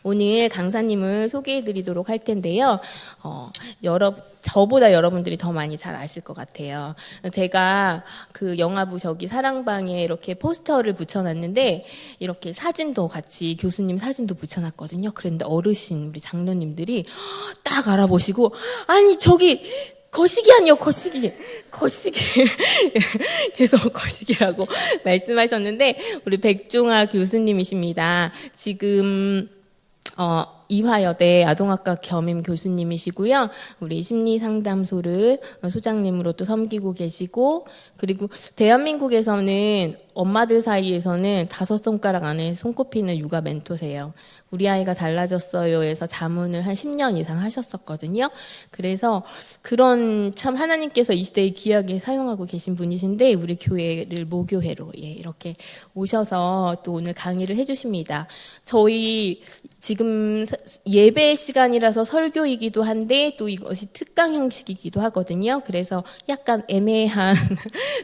오늘 강사님을 소개해드리도록 할 텐데요. 저보다 여러분들이 더 많이 잘 아실 것 같아요. 제가 그 영화부 저기 사랑방에 이렇게 포스터를 붙여놨는데 이렇게 사진도 같이 교수님 사진도 붙여놨거든요. 그런데 어르신 우리 장로님들이 딱 알아보시고 아니 저기 거시기 아니요 거시기 계속 거시기라고 말씀하셨는데 우리 백종아 교수님이십니다. 지금 이화여대 아동학과 겸임 교수님이시고요. 우리 심리상담소를 소장님으로 또 섬기고 계시고, 그리고 대한민국에서는 엄마들 사이에서는 5손가락 안에 손꼽히는 육아 멘토세요. 우리 아이가 달라졌어요에서 자문을 한 10년 이상 하셨었거든요. 그래서 그런 참 하나님께서 이 시대에 귀하게 사용하고 계신 분이신데 우리 교회를 모교회로 이렇게 오셔서 또 오늘 강의를 해주십니다. 저희 지금 예배 시간이라서 설교이기도 한데 또 이것이 특강 형식이기도 하거든요. 그래서 약간 애매한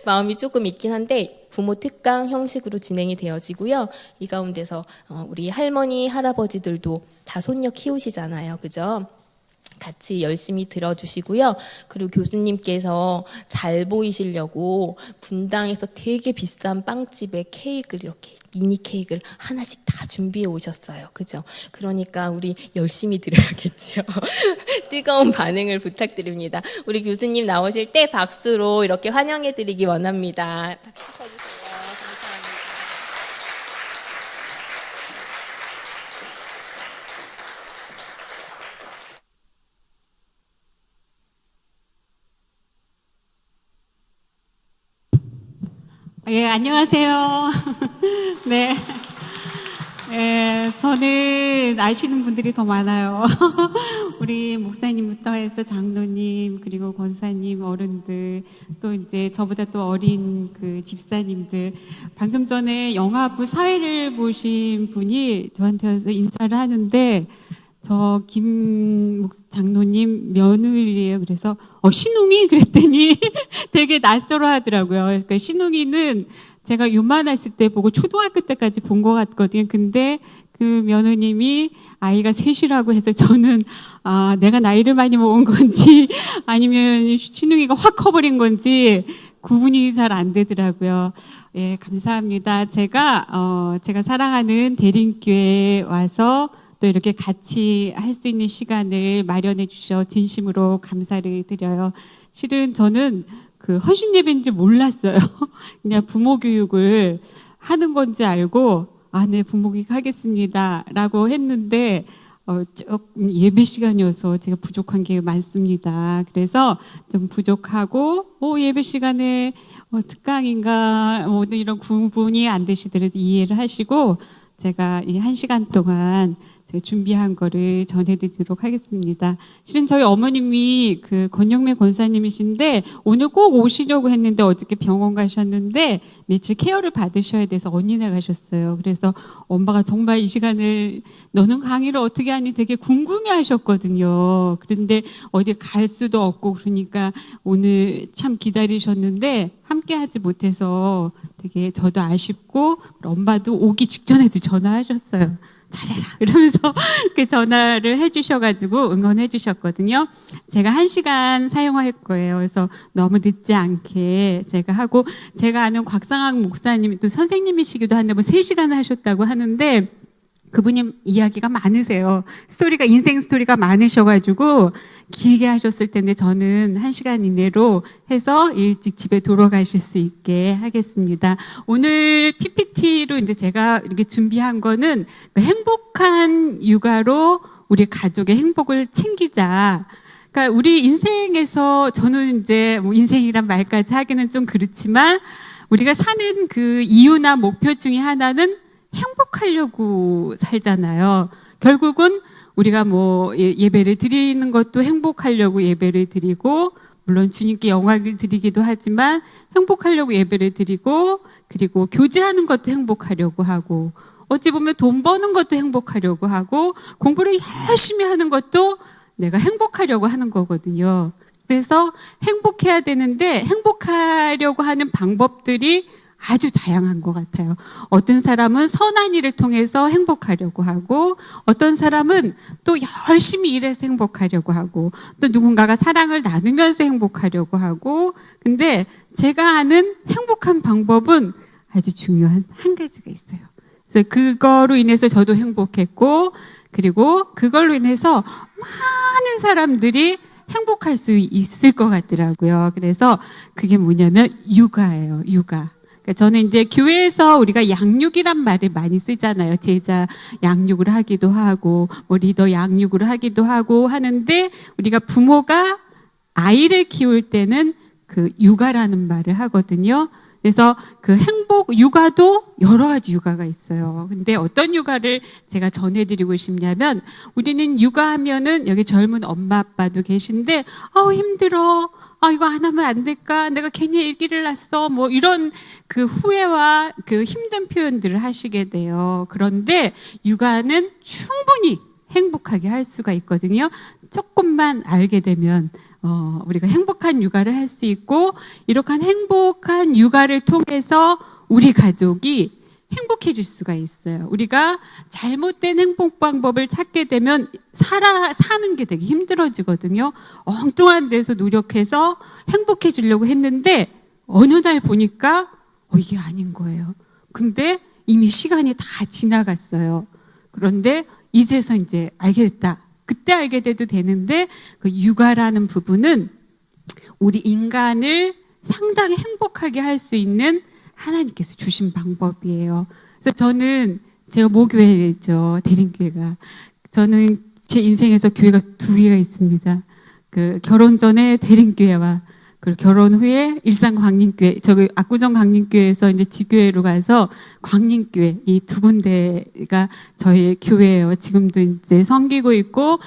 마음이 조금 있긴 한데 부모 특강 형식으로 진행이 되어지고요. 이 가운데서 우리 할머니, 할아버지들도 자손녀 키우시잖아요. 그죠? 같이 열심히 들어주시고요. 그리고 교수님께서 잘 보이시려고 분당에서 되게 비싼 빵집에 케이크를 이렇게 미니 케이크를 하나씩 다 준비해 오셨어요. 그죠? 그러니까 우리 열심히 드려야겠죠. 뜨거운 반응을 부탁드립니다. 우리 교수님 나오실 때 박수로 이렇게 환영해 드리기 원합니다. 박수 쳐주세요. 예, 안녕하세요. 네. 예, 저는 아시는 분들이 더 많아요. 우리 목사님부터 해서 장로님, 그리고 권사님, 어른들, 또 이제 저보다 또 어린 그 집사님들. 방금 전에 영화부 사회를 보신 분이 저한테 와서 인사를 하는데, 저 김 장로님 며느리예요. 그래서 신웅이 그랬더니 되게 낯설어 하더라고요. 그러니까 신웅이는 제가 요만했을 때 보고 초등학교 때까지 본 것 같거든요. 근데 그 며느님이 아이가 셋이라고 해서 저는 내가 나이를 많이 먹은 건지 아니면 신웅이가 확 커버린 건지 구분이 잘 안 되더라고요. 예, 감사합니다. 제가 사랑하는 대림교회에 와서 또 이렇게 같이 할 수 있는 시간을 마련해 주셔 진심으로 감사를 드려요. 실은 저는 그 헌신 예배인 줄 몰랐어요. 그냥 부모 교육을 하는 건지 알고 네, 부모 교육 하겠습니다 라고 했는데 조금 예배 시간이어서 제가 부족한 게 많습니다. 그래서 좀 부족하고 예배 시간에 특강인가 이런 구분이 안 되시더라도 이해를 하시고 제가 이 1시간 동안 제가 준비한 거를 전해드리도록 하겠습니다. 실은 저희 어머님이 그 권영매 권사님이신데 오늘 꼭 오시려고 했는데 어저께 병원 가셨는데 며칠 케어를 받으셔야 돼서 언니네 가셨어요. 그래서 엄마가 정말 이 시간을 너는 강의를 어떻게 하니 되게 궁금해 하셨거든요. 그런데 어디 갈 수도 없고 그러니까 오늘 참 기다리셨는데 함께 하지 못해서 되게 저도 아쉽고 엄마도 오기 직전에도 전화하셨어요. 잘해라 이러면서 이렇게 전화를 해주셔가지고 응원해 주셨거든요. 제가 1시간 사용할 거예요. 그래서 너무 늦지 않게 제가 하고 제가 아는 곽상학 목사님이 또 선생님이시기도 한데 3시간 하셨다고 하는데 그분이 이야기가 많으세요. 인생 스토리가 많으셔가지고 길게 하셨을 텐데 저는 1시간 이내로 해서 일찍 집에 돌아가실 수 있게 하겠습니다. 오늘 PPT로 이제 제가 이렇게 준비한 거는 행복한 육아로 우리 가족의 행복을 챙기자. 그러니까 우리 인생에서 저는 이제 인생이란 말까지 하기는 좀 그렇지만 우리가 사는 그 이유나 목표 중에 하나는 행복하려고 살잖아요. 결국은 우리가 예배를 드리는 것도 행복하려고 예배를 드리고 물론 주님께 영광을 드리기도 하지만 행복하려고 예배를 드리고 그리고 교제하는 것도 행복하려고 하고 어찌 보면 돈 버는 것도 행복하려고 하고 공부를 열심히 하는 것도 내가 행복하려고 하는 거거든요. 그래서 행복해야 되는데 행복하려고 하는 방법들이 아주 다양한 것 같아요. 어떤 사람은 선한 일을 통해서 행복하려고 하고, 어떤 사람은 또 열심히 일해서 행복하려고 하고, 또 누군가가 사랑을 나누면서 행복하려고 하고, 근데 제가 아는 행복한 방법은 아주 중요한 한 가지가 있어요. 그래서 그거로 인해서 저도 행복했고, 그리고 그걸로 인해서 많은 사람들이 행복할 수 있을 것 같더라고요. 그래서 그게 뭐냐면 육아예요. 육아. 저는 이제 교회에서 우리가 양육이란 말을 많이 쓰잖아요. 제자 양육을 하기도 하고, 뭐 리더 양육을 하기도 하고 하는데, 우리가 부모가 아이를 키울 때는 그 육아라는 말을 하거든요. 그래서 그 행복, 육아도 여러 가지 육아가 있어요. 근데 어떤 육아를 제가 전해드리고 싶냐면, 우리는 육아하면은 여기 젊은 엄마 아빠도 계신데, 힘들어. 이거 안 하면 안 될까? 내가 괜히 일기를 낳았어. 뭐 이런 그 후회와 그 힘든 표현들을 하시게 돼요. 그런데 육아는 충분히 행복하게 할 수가 있거든요. 조금만 알게 되면 우리가 행복한 육아를 할 수 있고, 이렇게 행복한 육아를 통해서 우리 가족이 행복해질 수가 있어요. 우리가 잘못된 행복 방법을 찾게 되면 사는 게 되게 힘들어지거든요. 엉뚱한 데서 노력해서 행복해지려고 했는데 어느 날 보니까 이게 아닌 거예요. 근데 이미 시간이 다 지나갔어요. 그런데 이제서 이제 알게 됐다. 그때 알게 돼도 되는데, 그 육아라는 부분은 우리 인간을 상당히 행복하게 할 수 있는 하나님께서 주신 방법이에요. 그래서 저는, 제가 모교회죠, 대림교회가. 저는 제 인생에서 교회가 두 개가 있습니다. 그 결혼 전에 대림교회와, 그리고 결혼 후에 일산 광림교회, 저기 압구정 광림교회에서 이제 지교회로 가서 광림교회, 이 두 군데가 저희 교회예요. 지금도 이제 섬기고 있고,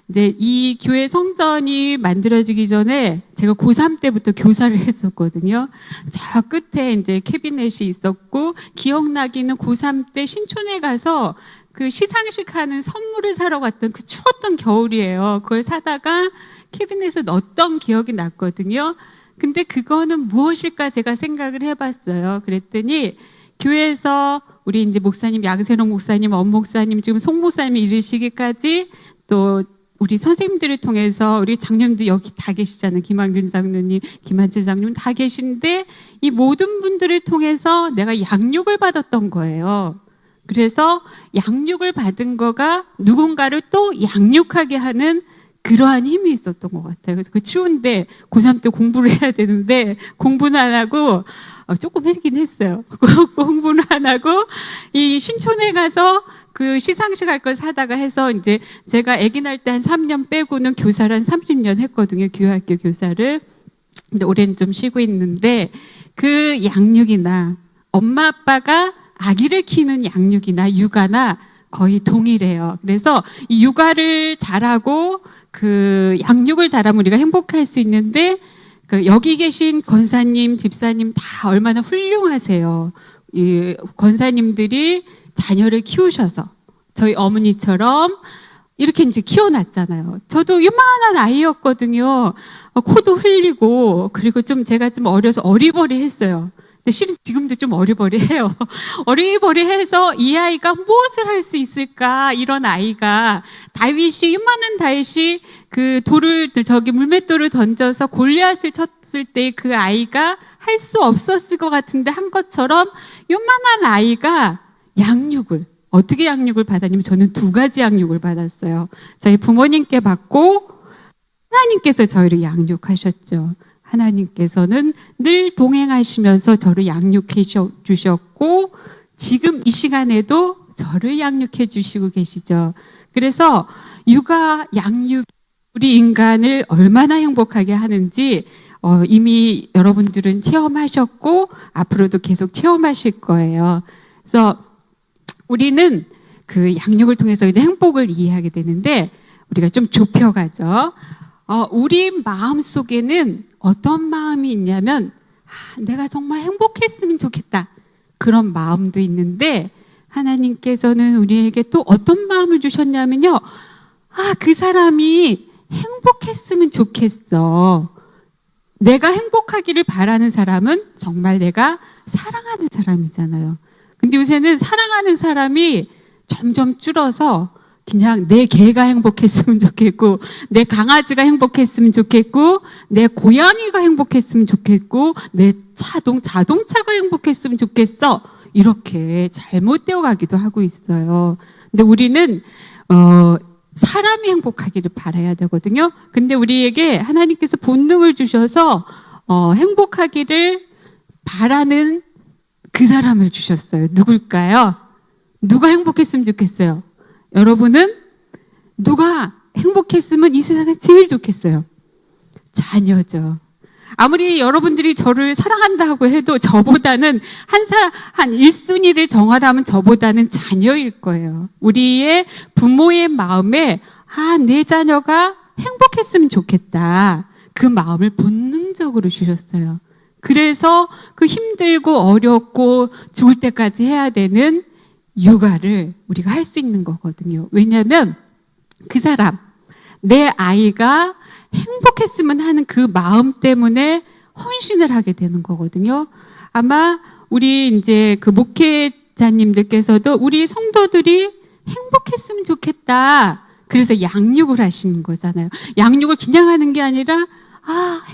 이제 이 교회 성전이 만들어지기 전에 제가 고3 때부터 교사를 했었거든요. 저 끝에 이제 캐비넷이 있었고, 기억나기는 고3 때 신촌에 가서 그 시상식 하는 선물을 사러 갔던 그 추웠던 겨울이에요. 그걸 사다가 캐비넷에 넣었던 기억이 났거든요. 근데 그거는 무엇일까 제가 생각을 해봤어요. 그랬더니 교회에서 우리 이제 목사님, 양세롱 목사님, 엄 목사님, 지금 송 목사님이 이르시기까지 또 우리 선생님들을 통해서 우리 장님들 여기 다 계시잖아요. 김한균 장로님, 김한채 장로님 다 계신데, 이 모든 분들을 통해서 내가 양육을 받았던 거예요. 그래서 양육을 받은 거가 누군가를 또 양육하게 하는 그러한 힘이 있었던 것 같아요. 그래서 그 추운데 고3 때 공부를 해야 되는데 공부는 안 하고, 조금 했긴 했어요. 공부는 안 하고 이 신촌에 가서 그 시상식 할 걸 사다가 해서, 이제 제가 아기 날 때 한 3년 빼고는 교사를 한 30년 했거든요. 교회학교 교사를. 근데 올해는 좀 쉬고 있는데, 그 양육이나 엄마 아빠가 아기를 키우는 양육이나 육아나 거의 동일해요. 그래서 이 육아를 잘하고 그 양육을 잘하면 우리가 행복할 수 있는데, 그 여기 계신 권사님, 집사님 다 얼마나 훌륭하세요. 이 권사님들이 자녀를 키우셔서 저희 어머니처럼 이렇게 이제 키워놨잖아요. 저도 요만한 아이였거든요. 코도 흘리고, 그리고 좀 제가 좀 어려서 어리버리했어요. 근데 실은 지금도 좀 어리버리해요. 어리버리해서 이 아이가 무엇을 할 수 있을까? 이런 아이가, 다윗이, 요만한 다윗이 그 돌을, 저기 물맷돌을 던져서 골리앗을 쳤을 때 그 아이가 할 수 없었을 것 같은데 한 것처럼, 요만한 아이가 양육을, 어떻게 양육을 받았냐면, 저는 두 가지 양육을 받았어요. 저희 부모님께 받고 하나님께서 저희를 양육하셨죠. 하나님께서는 늘 동행하시면서 저를 양육해 주셨고, 지금 이 시간에도 저를 양육해 주시고 계시죠. 그래서 육아, 양육, 우리 인간을 얼마나 행복하게 하는지 이미 여러분들은 체험하셨고 앞으로도 계속 체험하실 거예요. 그래서 우리는 그 양육을 통해서 이제 행복을 이해하게 되는데, 우리가 좀 좁혀가죠. 우리 마음 속에는 어떤 마음이 있냐면, 내가 정말 행복했으면 좋겠다, 그런 마음도 있는데, 하나님께서는 우리에게 또 어떤 마음을 내가 행복하기를 바라는 사람은 정말 내가 사랑하는 사람이잖아요. 근데 요새는 사랑하는 사람이 점점 줄어서 그냥 내 개가 행복했으면 좋겠고, 내 강아지가 행복했으면 좋겠고, 내 고양이가 행복했으면 좋겠고, 내 자동차가 행복했으면 좋겠어. 이렇게 잘못되어 가기도 하고 있어요. 근데 우리는 사람이 행복하기를 바라야 되거든요. 근데 우리에게 하나님께서 본능을 주셔서 행복하기를 바라는 그 사람을 주셨어요. 누굴까요? 누가 행복했으면 좋겠어요? 여러분은 누가 행복했으면 이 세상에 제일 좋겠어요? 자녀죠. 아무리 여러분들이 저를 사랑한다고 해도 저보다는 한 1순위를 정하라면 저보다는 자녀일 거예요. 우리의 부모의 마음에 내 자녀가 행복했으면 좋겠다. 그 마음을 본능적으로 주셨어요. 그래서 그 힘들고 어렵고 죽을 때까지 해야 되는 육아를 우리가 할 수 있는 거거든요. 왜냐하면 그 사람, 내 아이가 행복했으면 하는 그 마음 때문에 헌신을 하게 되는 거거든요. 아마 우리 이제 그 목회자님들께서도 우리 성도들이 행복했으면 좋겠다. 그래서 양육을 하시는 거잖아요. 양육을 그냥 하는 게 아니라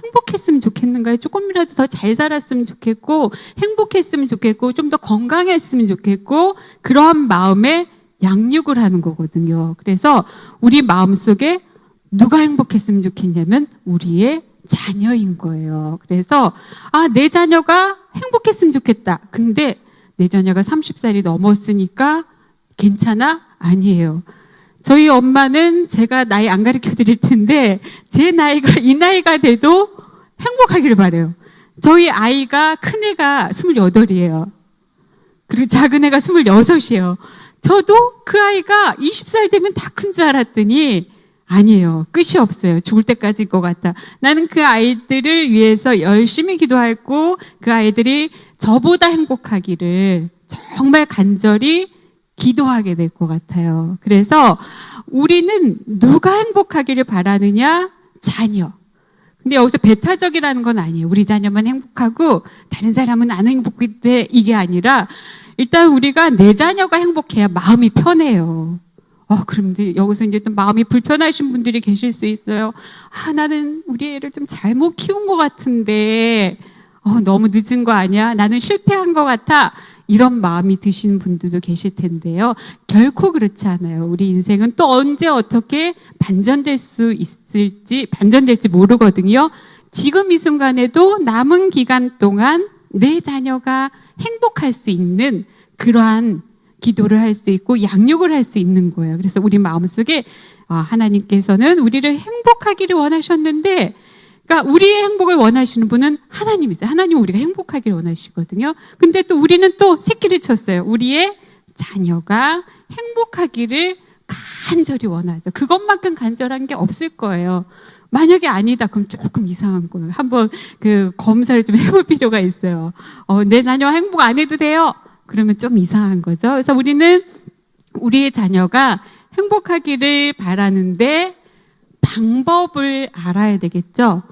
행복했으면 좋겠는가요? 조금이라도 더 잘 살았으면 좋겠고, 행복했으면 좋겠고, 좀 더 건강했으면 좋겠고, 그러한 마음에 양육을 하는 거거든요. 그래서 우리 마음속에 누가 행복했으면 좋겠냐면 우리의 자녀인 거예요. 그래서 내 자녀가 행복했으면 좋겠다. 근데 내 자녀가 30살이 넘었으니까 괜찮아? 아니에요. 저희 엄마는 제가 나이 안 가르쳐 드릴 텐데 제 나이가 이 나이가 돼도 행복하기를 바라요. 저희 아이가 큰애가 28이에요. 그리고 작은 애가 26이에요. 저도 그 아이가 20살 되면 다 큰 줄 알았더니 아니에요. 끝이 없어요. 죽을 때까지일 것 같아. 나는 그 아이들을 위해서 열심히 기도하고 그 아이들이 저보다 행복하기를 정말 간절히 기도하게 될 것 같아요. 그래서 우리는 누가 행복하기를 바라느냐? 자녀. 근데 여기서 배타적이라는 건 아니에요. 우리 자녀만 행복하고 다른 사람은 안 행복한데 이게 아니라 일단 우리가 내 자녀가 행복해야 마음이 편해요. 그런데 여기서 이제 또 마음이 불편하신 분들이 계실 수 있어요. 나는 우리 애를 좀 잘못 키운 것 같은데 너무 늦은 거 아니야? 나는 실패한 것 같아. 이런 마음이 드시는 분들도 계실 텐데요. 결코 그렇지 않아요. 우리 인생은 또 언제 어떻게 반전될지 모르거든요. 지금 이 순간에도 남은 기간 동안 내 자녀가 행복할 수 있는 그러한 기도를 할 수 있고 양육을 할 수 있는 거예요. 그래서 우리 마음속에 하나님께서는 우리를 행복하기를 원하셨는데, 그러니까 우리의 행복을 원하시는 분은 하나님이세요. 하나님은 우리가 행복하기를 원하시거든요. 근데 또 우리는 또 새끼를 쳤어요. 우리의 자녀가 행복하기를 간절히 원하죠. 그것만큼 간절한 게 없을 거예요. 만약에 아니다, 그럼 조금 이상한 거예요. 한번 그 검사를 좀 해볼 필요가 있어요. 내 자녀 행복 안 해도 돼요? 그러면 좀 이상한 거죠. 그래서 우리는 우리의 자녀가 행복하기를 바라는데 방법을 알아야 되겠죠.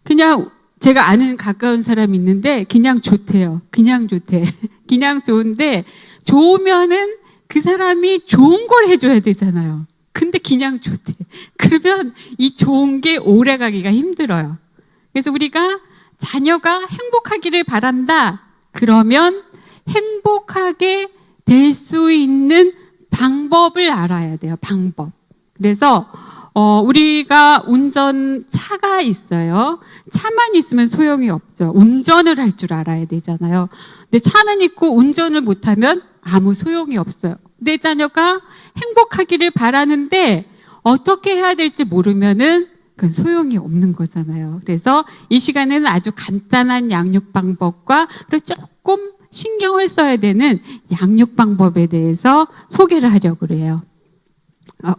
그냥 제가 아는 가까운 사람이 있는데 그냥 좋대요. 그냥 좋대. 그냥 좋은데 좋으면은 그 사람이 좋은 걸 해줘야 되잖아요. 근데 그냥 좋대. 그러면 이 좋은 게 오래 가기가 힘들어요. 그래서 우리가 자녀가 행복하기를 바란다. 그러면 행복하게 될 수 있는 방법을 알아야 돼요. 방법. 그래서 우리가 차가 있어요. 차만 있으면 소용이 없죠. 운전을 할 줄 알아야 되잖아요. 근데 차는 있고 운전을 못하면 아무 소용이 없어요. 내 자녀가 행복하기를 바라는데 어떻게 해야 될지 모르면은 그건 소용이 없는 거잖아요. 그래서 이 시간에는 아주 간단한 양육 방법과 그리고 조금 신경을 써야 되는 양육 방법에 대해서 소개를 하려고 해요.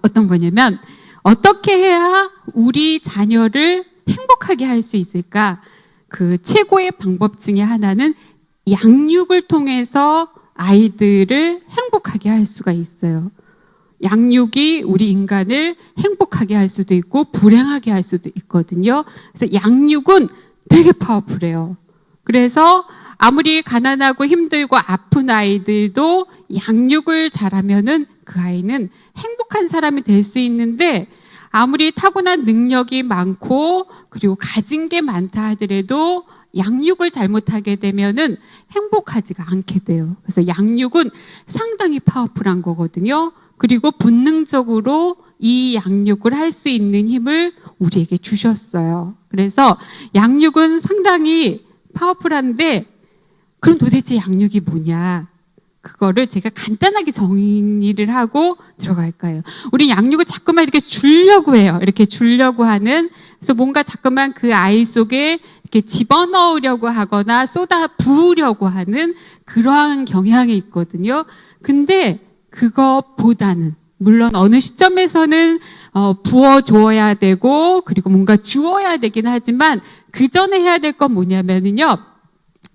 어떤 거냐면 어떻게 해야 우리 자녀를 행복하게 할 수 있을까? 그 최고의 방법 중에 하나는 양육을 통해서 아이들을 행복하게 할 수가 있어요. 양육이 우리 인간을 행복하게 할 수도 있고 불행하게 할 수도 있거든요. 그래서 양육은 되게 파워풀해요. 그래서 아무리 가난하고 힘들고 아픈 아이들도 양육을 잘하면은 그 아이는 행복한 사람이 될 수 있는데, 아무리 타고난 능력이 많고 그리고 가진 게 많다 하더라도 양육을 잘못하게 되면은 행복하지가 않게 돼요. 그래서 양육은 상당히 파워풀한 거거든요. 그리고 본능적으로 이 양육을 할 수 있는 힘을 우리에게 주셨어요. 그래서 양육은 상당히 파워풀한데, 그럼 도대체 양육이 뭐냐? 그거를 제가 간단하게 정리를 하고 들어갈까요? 우리 양육을 자꾸만 이렇게 주려고 해요. 이렇게 주려고 하는, 그래서 뭔가 자꾸만 그 아이 속에 이렇게 집어넣으려고 하거나 쏟아 부으려고 하는 그러한 경향이 있거든요. 근데 그것보다는, 물론 어느 시점에서는 부어줘야 되고 그리고 뭔가 주어야 되긴 하지만, 그 전에 해야 될 건 뭐냐면은요,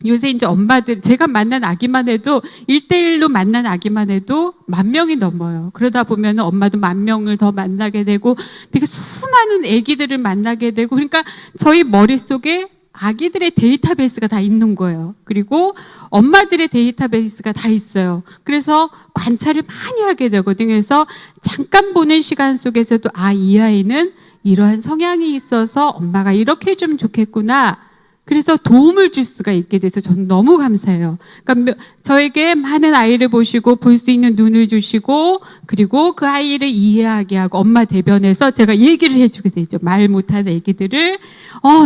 요새 이제 엄마들, 제가 만난 아기만 해도 1대1로 만난 아기만 해도 10,000명이 넘어요. 그러다 보면 엄마도 10,000명을 더 만나게 되고 되게 수많은 아기들을 만나게 되고, 그러니까 저희 머릿속에 아기들의 데이터베이스가 다 있는 거예요. 그리고 엄마들의 데이터베이스가 다 있어요. 그래서 관찰을 많이 하게 되거든요. 그래서 잠깐 보는 시간 속에서도, 아, 이 아이는 이러한 성향이 있어서 엄마가 이렇게 해주면 좋겠구나. 그래서 도움을 줄 수가 있게 돼서 저는 너무 감사해요. 그러니까 저에게 많은 아이를 보시고 볼 수 있는 눈을 주시고, 그리고 그 아이를 이해하게 하고 엄마 대변해서 제가 얘기를 해주게 되죠. 말 못하는 애기들을,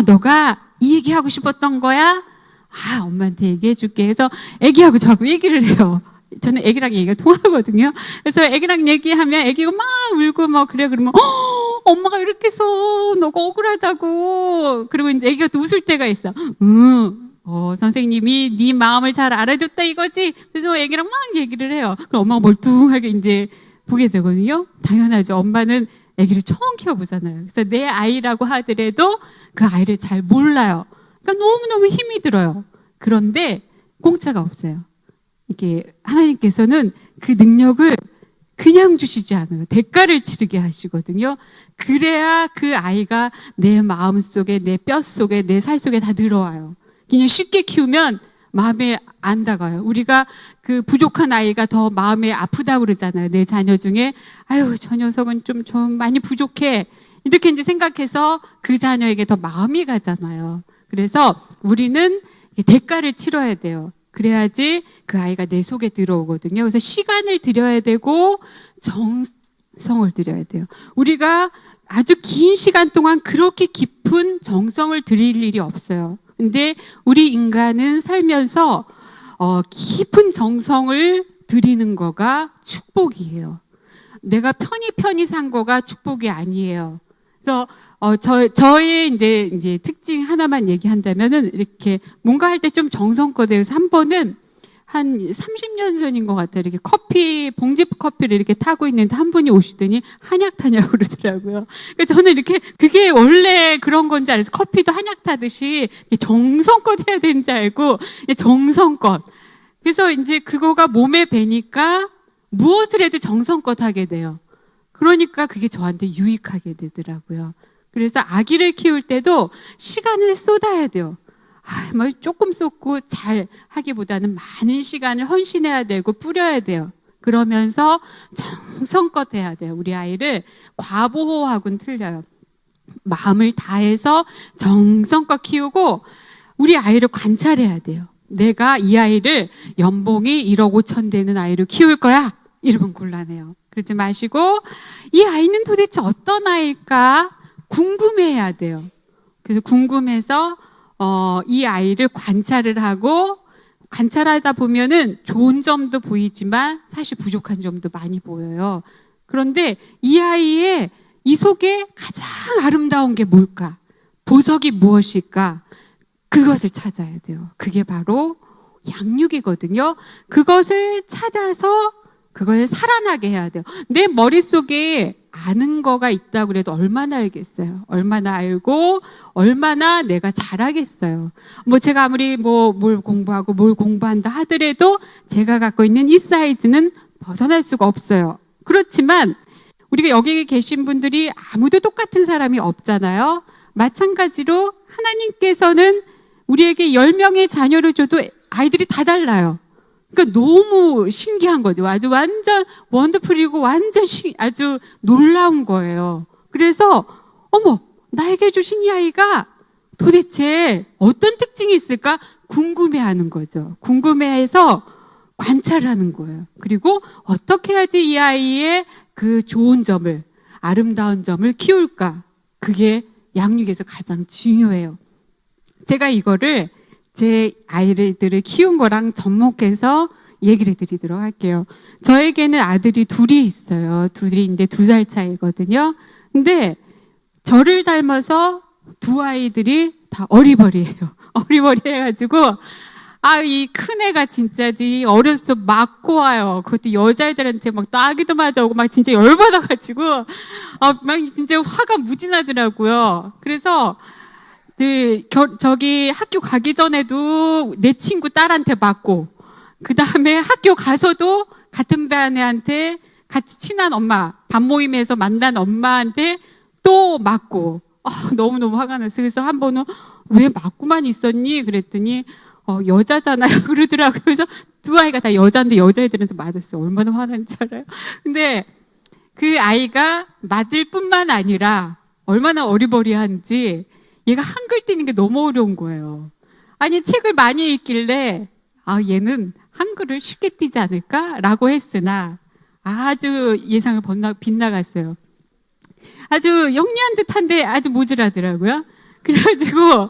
너가 이 얘기하고 싶었던 거야? 아, 엄마한테 얘기해줄게 해서 애기하고 저하고 얘기를 해요. 저는 애기랑 얘기가 통하거든요. 그래서 애기랑 얘기하면 애기가 막 울고 막 그래. 그러면 엄마가 이렇게 해서 너가 억울하다고. 그리고 이제 애기가 또 웃을 때가 있어. 선생님이 네 마음을 잘 알아줬다 이거지. 그래서 애기랑 막 얘기를 해요. 그럼 엄마가 멀뚱하게 이제 보게 되거든요. 당연하죠. 엄마는 애기를 처음 키워보잖아요. 그래서 내 아이라고 하더라도 그 아이를 잘 몰라요. 그러니까 너무너무 힘이 들어요. 그런데 공짜가 없어요. 이게 하나님께서는 그 능력을 그냥 주시지 않아요. 대가를 치르게 하시거든요. 그래야 그 아이가 내 마음 속에, 내 뼈 속에, 내 살 속에 다 들어와요. 그냥 쉽게 키우면 마음에 안 다가요. 우리가 그 부족한 아이가 더 마음에 아프다고 그러잖아요. 내 자녀 중에, 아유, 저 녀석은 좀 많이 부족해. 이렇게 이제 생각해서 그 자녀에게 더 마음이 가잖아요. 그래서 우리는 대가를 치러야 돼요. 그래야지 그 아이가 내 속에 들어오거든요. 그래서 시간을 들여야 되고 정성을 들여야 돼요. 우리가 아주 긴 시간 동안 그렇게 깊은 정성을 들일 일이 없어요. 근데 우리 인간은 살면서 깊은 정성을 들이는 거가 축복이에요. 내가 편히 산 거가 축복이 아니에요. 그래서 저의 이제 특징 하나만 얘기한다면은, 이렇게 뭔가 할 때 좀 정성껏 해요. 그래서 한 번은 한 30년 전인 것 같아요. 이렇게 봉지 커피를 이렇게 타고 있는데 한 분이 오시더니 한약 타냐고 그러더라고요. 그러니까 저는 이렇게 그게 원래 그런 건지 알아서, 커피도 한약 타듯이 정성껏 해야 되는지 알고 정성껏. 그래서 이제 그거가 몸에 배니까 무엇을 해도 정성껏 하게 돼요. 그러니까 그게 저한테 유익하게 되더라고요. 그래서 아기를 키울 때도 시간을 쏟아야 돼요. 뭐 조금 쏟고 잘 하기보다는 많은 시간을 헌신해야 되고 뿌려야 돼요. 그러면서 정성껏 해야 돼요. 우리 아이를 과보호하고는 틀려요. 마음을 다해서 정성껏 키우고 우리 아이를 관찰해야 돼요. 내가 이 아이를 연봉이 1억 5천 되는 아이를 키울 거야? 이러면 곤란해요. 그러지 마시고, 이 아이는 도대체 어떤 아이일까 궁금해해야 돼요. 그래서 궁금해서 이 아이를 관찰을 하고, 관찰하다 보면은 좋은 점도 보이지만 사실 부족한 점도 많이 보여요. 그런데 이 아이의 이 속에 가장 아름다운 게 뭘까? 보석이 무엇일까? 그것을 찾아야 돼요. 그게 바로 양육이거든요. 그것을 찾아서 그걸 살아나게 해야 돼요. 내 머릿속에 아는 거가 있다고 그래도 얼마나 알겠어요. 얼마나 알고 얼마나 내가 잘하겠어요. 뭐 제가 아무리 뭘 공부하고 뭘 공부한다 하더라도 제가 갖고 있는 이 사이즈는 벗어날 수가 없어요. 그렇지만 우리가 여기 계신 분들이 아무도 똑같은 사람이 없잖아요. 마찬가지로 하나님께서는 우리에게 10명의 자녀를 줘도 아이들이 다 달라요. 그러니까 너무 신기한 거죠. 아주 완전 원더풀이고 완전 아주 놀라운 거예요. 그래서 어머, 나에게 주신 이 아이가 도대체 어떤 특징이 있을까 궁금해하는 거죠. 궁금해해서 관찰하는 거예요. 그리고 어떻게 해야지 이 아이의 그 좋은 점을, 아름다운 점을 키울까? 그게 양육에서 가장 중요해요. 제가 이거를 제 아이들을 키운 거랑 접목해서 얘기를 드리도록 할게요. 저에게는 아들이 둘이 있어요. 둘이인데 2살 차이거든요. 근데 저를 닮아서 두 아이들이 다 어리버리해요. 어리버리해가지고 이 큰 애가 진짜지 어려서 맞고 와요. 그것도 여자애들한테 막 따기도 맞아오고 막 진짜 열받아가지고 막 진짜 화가 무진하더라고요. 그래서 저기 학교 가기 전에도 내 친구 딸한테 맞고, 그 다음에 학교 가서도 같은 반 애한테 같이 친한 엄마, 반 모임에서 만난 엄마한테 또 맞고, 너무너무 화가 났어요. 그래서 한 번은 왜 맞고만 있었니? 그랬더니 여자잖아요. 그러더라고요. 그래서 두 아이가 다 여자인데 여자애들한테 맞았어요. 얼마나 화난지 알아요? 근데 그 아이가 맞을 뿐만 아니라 얼마나 어리버리한지 얘가 한글 띄는 게 너무 어려운 거예요. 아니, 책을 많이 읽길래 얘는 한글을 쉽게 띄지 않을까라고 했으나 아주 예상을 빗나갔어요. 아주 영리한 듯한데 아주 모질하더라고요. 그래가지고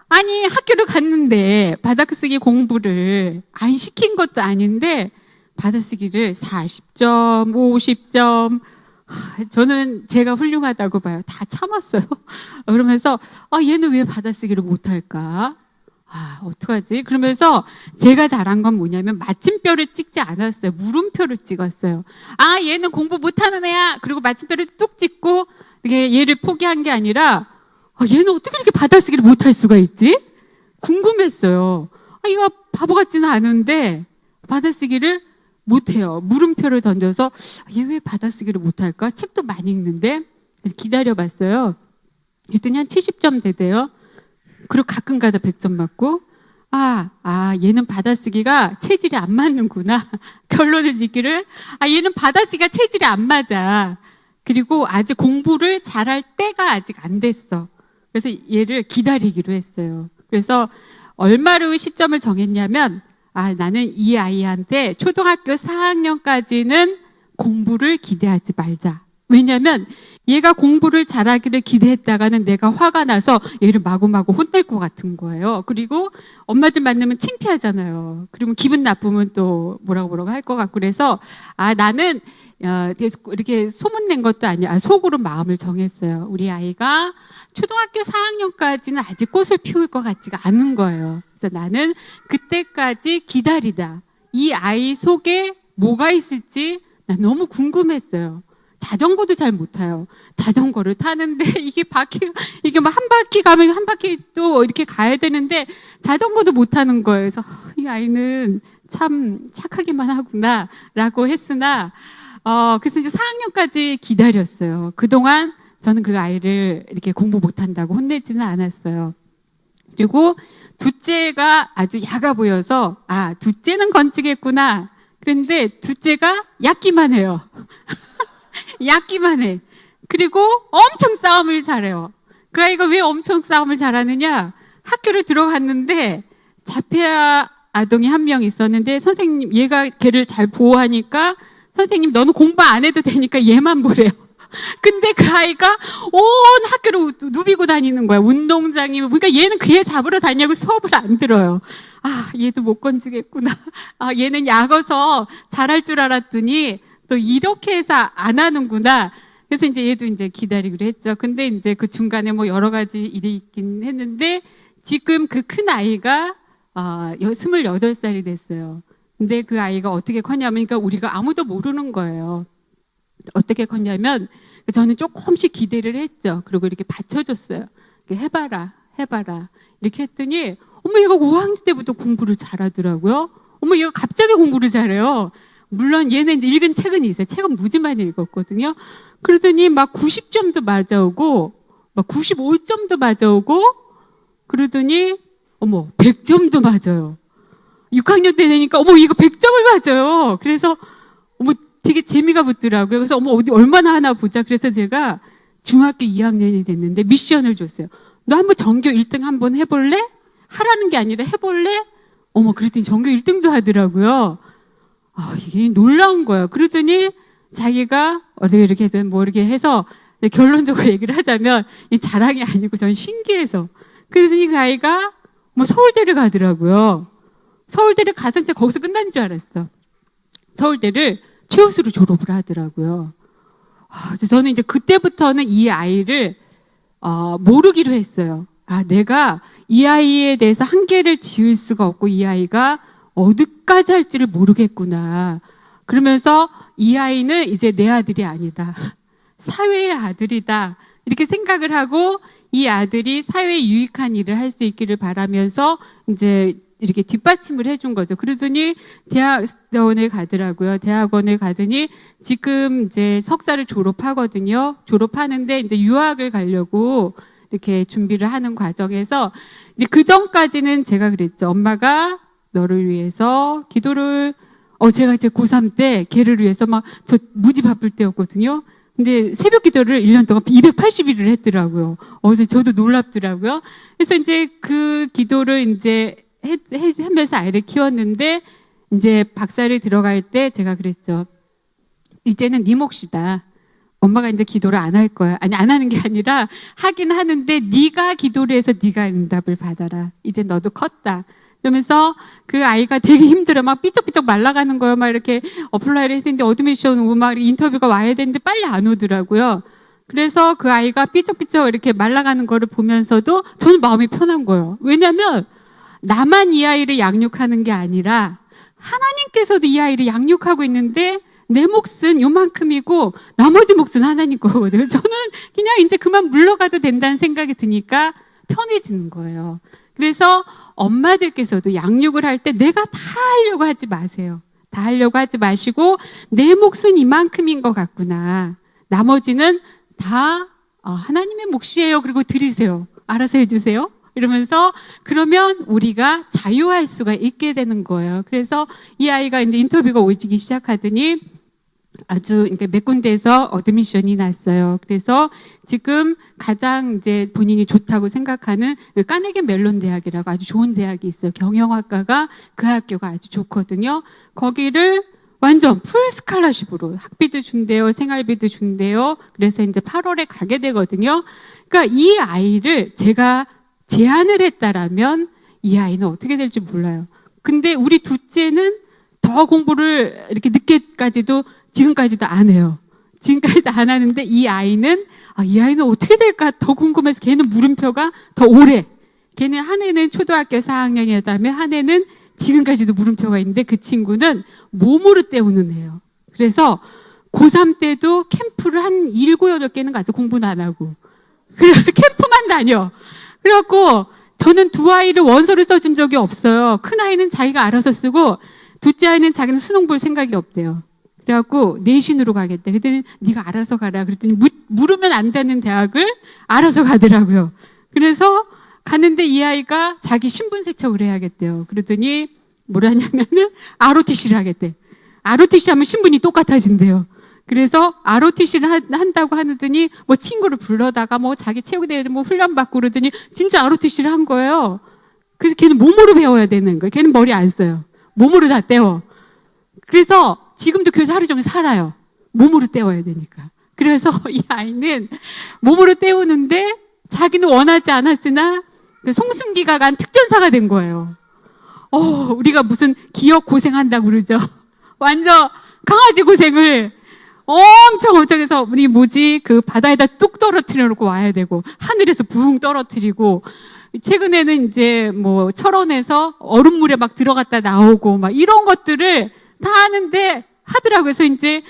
아니, 학교를 갔는데 받아쓰기 공부를 안 시킨 것도 아닌데 받아쓰기를 40점, 50점, 저는 제가 훌륭하다고 봐요. 다 참았어요. 그러면서 얘는 왜 받아쓰기를 못할까? 어떡하지? 그러면서 제가 잘한 건 뭐냐면 마침표를 찍지 않았어요. 물음표를 찍었어요. 얘는 공부 못하는 애야. 그리고 마침표를 뚝 찍고 이게 얘를 포기한 게 아니라 얘는 어떻게 이렇게 받아쓰기를 못할 수가 있지? 궁금했어요. 얘가 바보 같지는 않은데 받아쓰기를 못해요. 물음표를 던져서 얘 왜 받아쓰기를 못할까? 책도 많이 읽는데 기다려봤어요. 그랬더니 한 70점 되대요. 그리고 가끔가다 100점 맞고 얘는 받아쓰기가 체질이 안 맞는구나. 결론을 짓기를 얘는 받아쓰기가 체질이 안 맞아. 그리고 아직 공부를 잘할 때가 아직 안 됐어. 그래서 얘를 기다리기로 했어요. 그래서 얼마로 시점을 정했냐면 나는 이 아이한테 초등학교 4학년까지는 공부를 기대하지 말자. 왜냐면 얘가 공부를 잘하기를 기대했다가는 내가 화가 나서 얘를 마구마구 혼낼 것 같은 거예요. 그리고 엄마들 만나면 창피하잖아요. 그러면 기분 나쁘면 또 뭐라고 할 것 같고, 그래서 나는 이렇게 소문낸 것도 아니야. 속으로 마음을 정했어요. 우리 아이가 초등학교 4학년까지는 아직 꽃을 피울 것 같지가 않은 거예요. 그래서 나는 그때까지 기다리다. 이 아이 속에 뭐가 있을지 난 너무 궁금했어요. 자전거도 잘 못 타요. 자전거를 타는데 이게 막 한 바퀴 가면 한 바퀴 또 이렇게 가야 되는데 자전거도 못 타는 거예요. 그래서 이 아이는 참 착하기만 하구나라고 했으나 그래서 이제 4학년까지 기다렸어요. 그동안 저는 그 아이를 이렇게 공부 못한다고 혼내지는 않았어요. 그리고 둘째가 아주 야가 보여서 둘째는 건지겠구나. 그런데 둘째가 얕기만 해요. 얕기만 해. 그리고 엄청 싸움을 잘해요. 그 아이가 왜 엄청 싸움을 잘하느냐? 학교를 들어갔는데 자폐아 아동이 한 명 있었는데 선생님, 얘가 걔를 잘 보호하니까 선생님 너는 공부 안 해도 되니까 얘만 보래요. 근데 그 아이가 온 학교를 누비고 다니는 거야. 운동장이. 그러니까 얘는 그 애 잡으러 다니냐고 수업을 안 들어요. 얘도 못 건지겠구나. 얘는 약어서 잘할 줄 알았더니 또 이렇게 해서 안 하는구나. 그래서 이제 얘도 이제 기다리기로 했죠. 근데 이제 그 중간에 뭐 여러 가지 일이 있긴 했는데 지금 그 큰 아이가 28살이 됐어요. 근데 그 아이가 어떻게 컸냐면, 그러니까 우리가 아무도 모르는 거예요. 어떻게 컸냐면 저는 조금씩 기대를 했죠. 그리고 이렇게 받쳐줬어요. 이렇게 해봐라. 이렇게 했더니 얘가 5학년 때부터 공부를 잘하더라고요. 얘가 갑자기 공부를 잘해요. 물론 얘는 읽은 책은 있어요. 책은 무지 많이 읽었거든요. 그러더니 막 90점도 맞아오고 막 95점도 맞아오고 그러더니 어머 100점도 맞아요. 6학년 때 되니까 어머 이거 100점을 맞아요. 그래서 어머 되게 재미가 붙더라고요. 그래서 어머 어디 얼마나 하나 보자. 그래서 제가 중학교 2학년이 됐는데 미션을 줬어요. 너 한번 전교 1등 한번 해볼래? 하라는 게 아니라 해볼래? 어머 그랬더니 전교 1등도 하더라고요. 이게 놀라운 거예요. 그러더니 자기가 어떻게 이렇게 해서 뭐 이렇게 해서 결론적으로 얘기를 하자면 이 자랑이 아니고 전 신기해서 그러더니 그 아이가 뭐 서울대를 가더라고요. 서울대를 가서 이제 거기서 끝난 줄 알았어. 서울대를 최우수로 졸업을 하더라고요. 그래서 저는 이제 그때부터는 이 아이를 모르기로 했어요. 내가 이 아이에 대해서 한계를 지을 수가 없고 이 아이가 어디까지 할지를 모르겠구나. 그러면서 이 아이는 이제 내 아들이 아니다. 사회의 아들이다. 이렇게 생각을 하고 이 아들이 사회에 유익한 일을 할 수 있기를 바라면서 이제 이렇게 뒷받침을 해준 거죠. 그러더니 대학원을 가더라고요. 대학원을 가더니 지금 이제 석사를 졸업하거든요. 졸업하는데 이제 유학을 가려고 이렇게 준비를 하는 과정에서 이제 그 전까지는 제가 그랬죠. 엄마가 너를 위해서 기도를 제가 이제 고3 때 걔를 위해서 막 저 무지 바쁠 때였거든요. 근데 새벽 기도를 1년 동안 280일을 했더라고요. 그래서 저도 놀랍더라고요. 그래서 이제 그 기도를 이제 하면서 아이를 키웠는데 이제 박사를 들어갈 때 제가 그랬죠. 이제는 네 몫이다. 엄마가 이제 기도를 안 할 거야. 아니 안 하는 게 아니라 하긴 하는데 네가 기도를 해서 네가 응답을 받아라. 이제 너도 컸다. 그러면서 그 아이가 되게 힘들어. 막 삐쩍삐쩍 말라가는 거예요. 막 이렇게 어플라이를 했는데 어드미션 오고 막 인터뷰가 와야 되는데 빨리 안 오더라고요. 그래서 그 아이가 삐쩍삐쩍 이렇게 말라가는 거를 보면서도 저는 마음이 편한 거예요. 왜냐면 나만 이 아이를 양육하는 게 아니라 하나님께서도 이 아이를 양육하고 있는데 내 몫은 요만큼이고 나머지 몫은 하나님 거거든요. 저는 그냥 이제 그만 물러가도 된다는 생각이 드니까 편해지는 거예요. 그래서 엄마들께서도 양육을 할 때 내가 다 하려고 하지 마세요. 다 하려고 하지 마시고 내 몫은 이만큼인 것 같구나. 나머지는 다 하나님의 몫이에요. 그리고 드리세요. 알아서 해주세요. 이러면서 그러면 우리가 자유할 수가 있게 되는 거예요. 그래서 이 아이가 이제 인터뷰가 오기 시작하더니 아주 몇 군데에서 어드미션이 났어요. 그래서 지금 가장 이제 본인이 좋다고 생각하는 까네기 멜론 대학이라고 아주 좋은 대학이 있어요. 경영학과가 그 학교가 아주 좋거든요. 거기를 완전 풀 스칼라십으로 학비도 준대요, 생활비도 준대요. 그래서 이제 8월에 가게 되거든요. 그러니까 이 아이를 제가 제안을 했다라면 이 아이는 어떻게 될지 몰라요. 근데 우리 둘째는 더 공부를 이렇게 늦게까지도 지금까지도 안 해요. 지금까지도 안 하는데 이 아이는 어떻게 될까 더 궁금해서 걔는 물음표가 더 오래. 걔는 한 해는 초등학교 4학년이었다면 한 해는 지금까지도 물음표가 있는데 그 친구는 몸으로 때우는 애예요. 그래서 고3 때도 캠프를 한 7, 8개는 가서 공부는 안 하고 그래서 캠프만 다녀. 그래갖고 저는 두 아이를 원서를 써준 적이 없어요. 큰 아이는 자기가 알아서 쓰고 둘째 아이는 자기는 수능 볼 생각이 없대요. 그래갖고 내신으로 가겠대. 그랬더니 네가 알아서 가라. 그랬더니 물으면 안 되는 대학을 알아서 가더라고요. 그래서 가는데 이 아이가 자기 신분 세척을 해야겠대요. 그러더니 뭐라 하냐면은 ROTC를 하겠대. ROTC 하면 신분이 똑같아진대요. 그래서 ROTC를 한다고 하더니 뭐 친구를 불러다가 뭐 자기 체육대회 뭐 훈련받고 그러더니 진짜 ROTC를 한 거예요. 그래서 걔는 몸으로 배워야 되는 거예요. 걔는 머리 안 써요. 몸으로 다 때워. 그래서 지금도 교회에서 하루 종일 살아요. 몸으로 때워야 되니까. 그래서 이 아이는 몸으로 때우는데 자기는 원하지 않았으나 송승기가 간 특전사가 된 거예요. 우리가 무슨 기억 고생한다고 그러죠. 완전 강아지 고생을 엄청 해서 우리 그 바다에다 뚝 떨어뜨려 놓고 와야 되고 하늘에서 붕 떨어뜨리고 최근에는 이제 뭐 철원에서 얼음물에 막 들어갔다 나오고 막 이런 것들을 다 하는데 하더라고요. 그래서 이제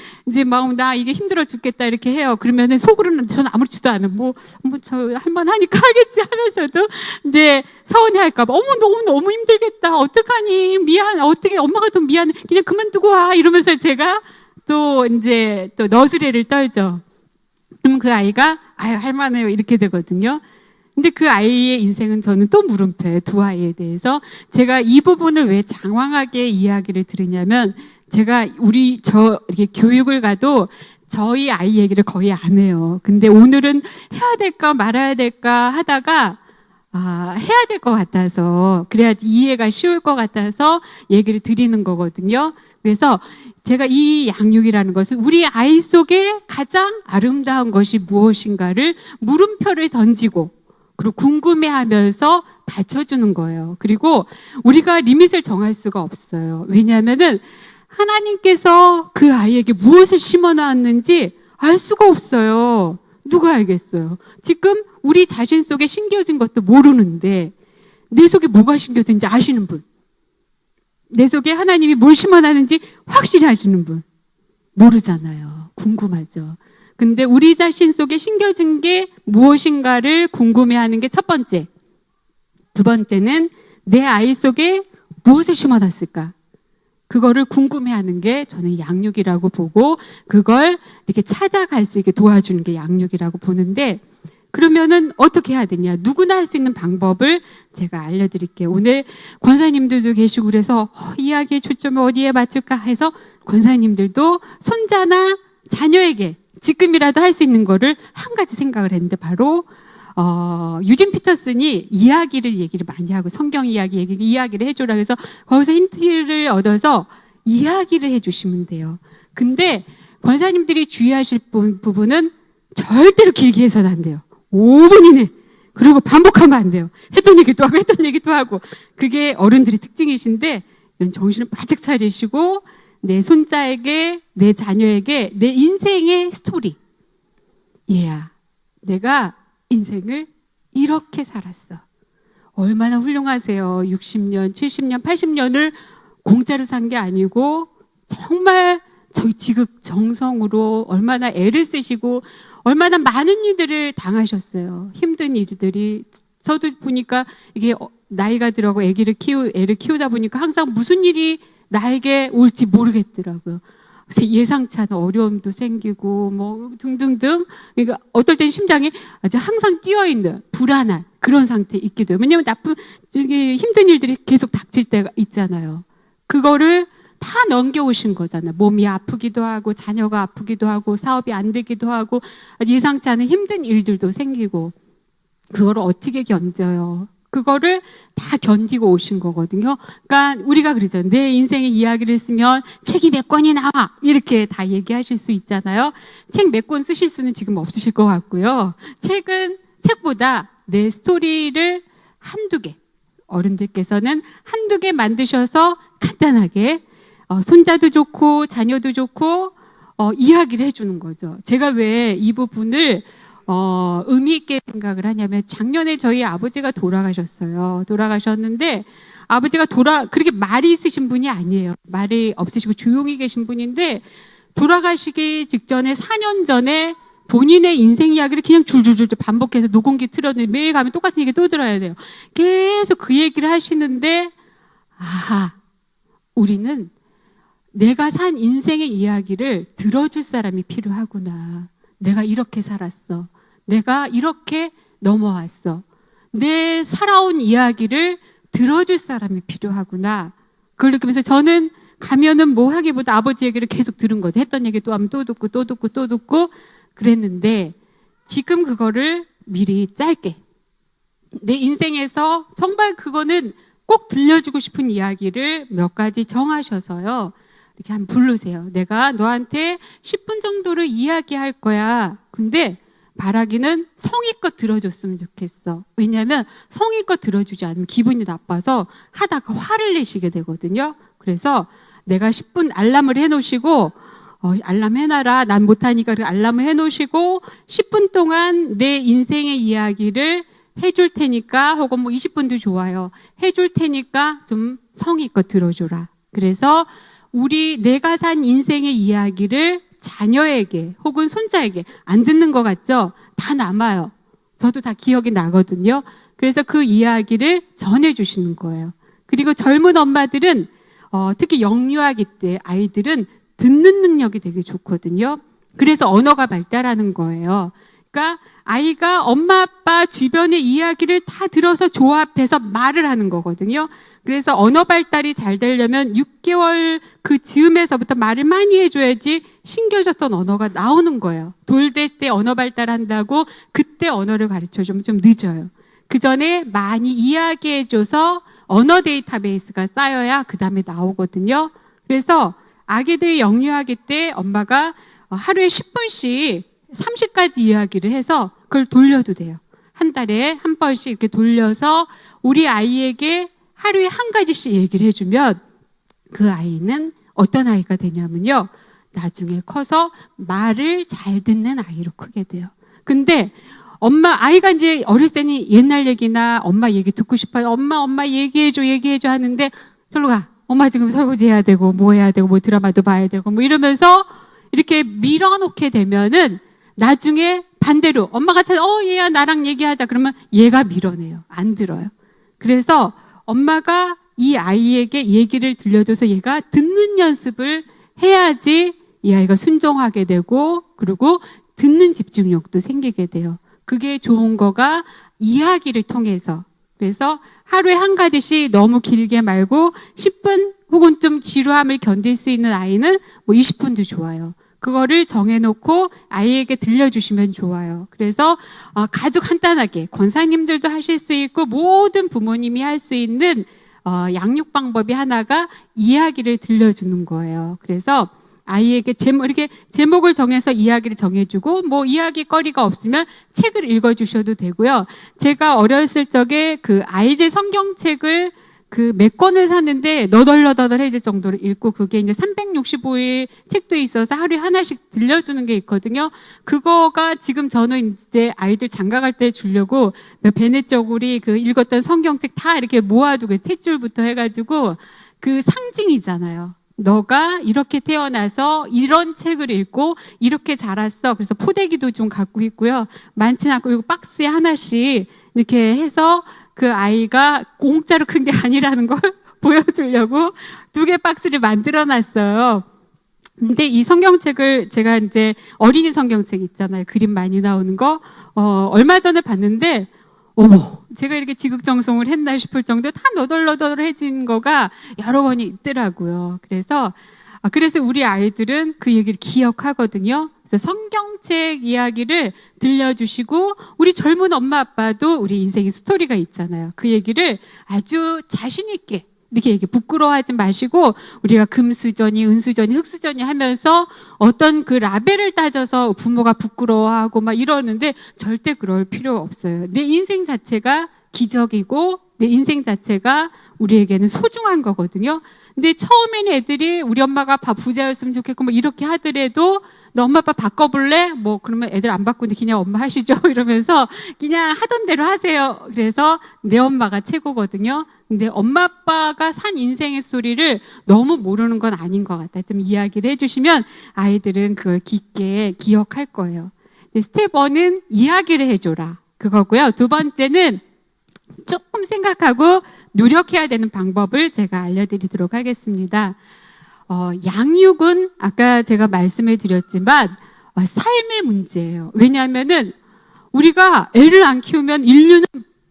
막 나 이게 힘들어 죽겠다 이렇게 해요. 그러면은 속으로는 저는 아무렇지도 않아요. 저 할만하니까 하겠지 하면서도 이제 서운해 할까봐 너무 힘들겠다. 어떡하니 어떻게 엄마가 더 미안해. 그냥 그만두고 와 이러면서 제가 또 이제 또 너스레를 떨죠. 그럼 그 아이가 할만해요 이렇게 되거든요. 근데 그 아이의 인생은 저는 또 물음표예요. 두 아이에 대해서. 제가 이 부분을 왜 장황하게 이야기를 드리냐면, 제가 이렇게 교육을 가도 저희 아이 얘기를 거의 안 해요. 근데 오늘은 해야 될까 말아야 될까 하다가, 해야 될 것 같아서, 그래야지 이해가 쉬울 것 같아서 얘기를 드리는 거거든요. 그래서 제가 이 양육이라는 것은 우리 아이 속에 가장 아름다운 것이 무엇인가를 물음표를 던지고, 그리고 궁금해하면서 받쳐주는 거예요. 그리고 우리가 리밋을 정할 수가 없어요. 왜냐하면은 하나님께서 그 아이에게 무엇을 심어놨는지 알 수가 없어요. 누가 알겠어요? 지금 우리 자신 속에 심겨진 것도 모르는데 내 속에 뭐가 심겨진지 아시는 분? 내 속에 하나님이 뭘 심어놨는지 확실히 아시는 분? 모르잖아요. 궁금하죠. 근데 우리 자신 속에 심겨진 게 무엇인가를 궁금해하는 게 첫 번째. 두 번째는 내 아이 속에 무엇을 심어놨을까? 그거를 궁금해하는 게 저는 양육이라고 보고, 그걸 이렇게 찾아갈 수 있게 도와주는 게 양육이라고 보는데, 그러면은 어떻게 해야 되냐? 누구나 할 수 있는 방법을 제가 알려드릴게요. 오늘 권사님들도 계시고 그래서 이야기의 초점을 어디에 맞출까 해서 권사님들도 손자나 자녀에게 지금이라도 할 수 있는 거를 한 가지 생각을 했는데, 바로 유진 피터슨이 얘기를 많이 하고 성경 이야기를 해줘라 그래서 거기서 힌트를 얻어서 이야기를 해주시면 돼요. 근데 권사님들이 주의하실 부분은 절대로 길게 해서는 안 돼요. 5분 이내. 그리고 반복하면 안 돼요. 했던 얘기도 하고. 그게 어른들의 특징이신데, 정신을 바짝 차리시고 내 손자에게, 내 자녀에게 내 인생의 스토리. 얘야, 내가 인생을 이렇게 살았어. 얼마나 훌륭하세요. 60년, 70년, 80년을 공짜로 산 게 아니고 정말 지극정성으로 얼마나 애를 쓰시고 얼마나 많은 일들을 당하셨어요. 힘든 일들이. 저도 보니까 이게 나이가 들어가고 애를 키우다 보니까 항상 무슨 일이 나에게 올지 모르겠더라고요. 그래서 예상치 않은 어려움도 생기고 뭐 등등등. 그러니까 어떨 땐 심장이 아주 항상 뛰어있는 불안한 그런 상태에 있게 돼요. 왜냐하면 힘든 일들이 계속 닥칠 때가 있잖아요. 그거를 다 넘겨오신 거잖아요. 몸이 아프기도 하고 자녀가 아프기도 하고 사업이 안 되기도 하고 예상치 않은 힘든 일들도 생기고, 그거를 어떻게 견뎌요? 그거를 다 견디고 오신 거거든요. 그러니까 우리가 그러잖아요. 내 인생의 이야기를 쓰면 책이 몇 권이 나와 이렇게 다 얘기하실 수 있잖아요. 책 몇 권 쓰실 수는 지금 없으실 것 같고요. 책보다 내 스토리를 한두 개, 어른들께서는 한두 개 만드셔서 간단하게 손자도 좋고 자녀도 좋고 이야기를 해주는 거죠. 제가 왜 이 부분을 의미 있게 생각을 하냐면, 작년에 저희 아버지가 돌아가셨어요. 돌아가셨는데 아버지가 그렇게 말이 있으신 분이 아니에요. 말이 없으시고 조용히 계신 분인데, 돌아가시기 직전에 4년 전에 본인의 인생 이야기를 그냥 줄줄줄 반복해서 녹음기 틀었는데 매일 가면 똑같은 얘기 또 들어야 돼요. 계속 그 얘기를 하시는데, 우리는 내가 산 인생의 이야기를 들어줄 사람이 필요하구나. 내가 이렇게 살았어. 내가 이렇게 넘어왔어. 내 살아온 이야기를 들어줄 사람이 필요하구나. 그걸 느끼면서 저는 가면은 뭐 하기보다 아버지 얘기를 계속 들은 거죠. 했던 얘기 또 하면 또 듣고 그랬는데, 지금 그거를 미리 짧게 내 인생에서 정말 그거는 꼭 들려주고 싶은 이야기를 몇 가지 정하셔서요. 이렇게 한번 부르세요. 내가 너한테 10분 정도를 이야기할 거야. 근데 바라기는 성의껏 들어줬으면 좋겠어. 왜냐하면 성의껏 들어주지 않으면 기분이 나빠서 하다가 화를 내시게 되거든요. 그래서 내가 10분 알람을 해놓으시고, 알람 해놔라. 난 못하니까 알람을 해놓으시고 10분 동안 내 인생의 이야기를 해줄 테니까, 혹은 뭐 20분도 좋아요. 해줄 테니까 좀 성의껏 들어줘라. 그래서 내가 산 인생의 이야기를 자녀에게 혹은 손자에게, 안 듣는 것 같죠? 다 남아요. 저도 다 기억이 나거든요. 그래서 그 이야기를 전해주시는 거예요. 그리고 젊은 엄마들은 특히 영유아기 때 아이들은 듣는 능력이 되게 좋거든요. 그래서 언어가 발달하는 거예요. 그러니까 아이가 엄마 아빠 주변의 이야기를 다 들어서 조합해서 말을 하는 거거든요. 그래서 언어 발달이 잘 되려면 6개월 그 즈음에서부터 말을 많이 해줘야지 신겨졌던 언어가 나오는 거예요. 돌될 때 언어 발달한다고 그때 언어를 가르쳐주면 좀 늦어요. 그 전에 많이 이야기해줘서 언어 데이터베이스가 쌓여야 그 다음에 나오거든요. 그래서 아기들 영유아기 때 엄마가 하루에 10분씩 30가지 이야기를 해서 그걸 돌려도 돼요. 한 달에 한 번씩 이렇게 돌려서 우리 아이에게 하루에 한 가지씩 얘기를 해주면 그 아이는 어떤 아이가 되냐면요. 나중에 커서 말을 잘 듣는 아이로 크게 돼요. 근데 아이가 이제 어렸을 때는 옛날 얘기나 엄마 얘기 듣고 싶어요. 엄마 얘기해줘 하는데 저로 가. 엄마 지금 설거지 해야 되고 뭐 해야 되고 뭐 드라마도 봐야 되고 뭐 이러면서 이렇게 밀어놓게 되면은 나중에 반대로 엄마가 얘야 나랑 얘기하자 그러면 얘가 밀어내요. 안 들어요. 그래서 엄마가 이 아이에게 얘기를 들려줘서 얘가 듣는 연습을 해야지 이 아이가 순종하게 되고 그리고 듣는 집중력도 생기게 돼요. 그게 좋은 거가 이야기를 통해서. 그래서 하루에 한 가지씩 너무 길게 말고 10분 혹은 좀 지루함을 견딜 수 있는 아이는 뭐 20분도 좋아요. 그거를 정해놓고 아이에게 들려주시면 좋아요. 그래서 가족 간단하게 권사님들도 하실 수 있고 모든 부모님이 할 수 있는 양육 방법이 하나가 이야기를 들려주는 거예요. 그래서 아이에게 이렇게 제목을 정해서 이야기를 정해주고 뭐 이야기거리가 없으면 책을 읽어주셔도 되고요. 제가 어렸을 적에 그 아이들 성경책을 그 몇 권을 샀는데 너덜너덜해질 정도로 읽고 그게 이제 365일 책도 있어서 하루에 하나씩 들려주는 게 있거든요. 그거가 지금 저는 이제 아이들 장가갈 때 주려고 베네 쪼굴이 그 읽었던 성경책 다 이렇게 모아두고 탯줄부터 해가지고 그 상징이잖아요. 너가 이렇게 태어나서 이런 책을 읽고 이렇게 자랐어. 그래서 포대기도 좀 갖고 있고요. 많지는 않고 그리고 박스에 하나씩 이렇게 해서 그 아이가 공짜로 큰 게 아니라는 걸 보여주려고 2개 박스를 만들어 놨어요. 근데 이 성경책을 제가 이제 어린이 성경책 있잖아요. 그림 많이 나오는 거. 얼마 전에 봤는데 어머, 제가 이렇게 지극정성을 했나 싶을 정도 다 너덜너덜해진 거가 여러 권이 있더라고요. 그래서 우리 아이들은 그 얘기를 기억하거든요. 그래서 성경책 이야기를 들려주시고 우리 젊은 엄마 아빠도 우리 인생의 스토리가 있잖아요. 그 얘기를 아주 자신 있게 이렇게 부끄러워하지 마시고 우리가 금수저니 은수저니 흙수저니 하면서 어떤 그 라벨을 따져서 부모가 부끄러워하고 막 이러는데 절대 그럴 필요 없어요. 내 인생 자체가 기적이고 내 인생 자체가 우리에게는 소중한 거거든요. 근데 처음에는 애들이 우리 엄마가 부자였으면 좋겠고 뭐 이렇게 하더라도 너 엄마 아빠 바꿔볼래? 뭐 그러면 애들 안 바꾸는데 그냥 엄마 하시죠 이러면서 그냥 하던 대로 하세요. 그래서 내 엄마가 최고거든요. 근데 엄마 아빠가 산 인생의 스토리를 너무 모르는 건 아닌 것 같아요. 좀 이야기를 해주시면 아이들은 그걸 깊게 기억할 거예요. 스텝 1은 이야기를 해줘라 그거고요. 2번째는 조금 생각하고 노력해야 되는 방법을 제가 알려드리도록 하겠습니다. 양육은 아까 제가 말씀을 드렸지만 삶의 문제예요. 왜냐하면은 우리가 애를 안 키우면 인류는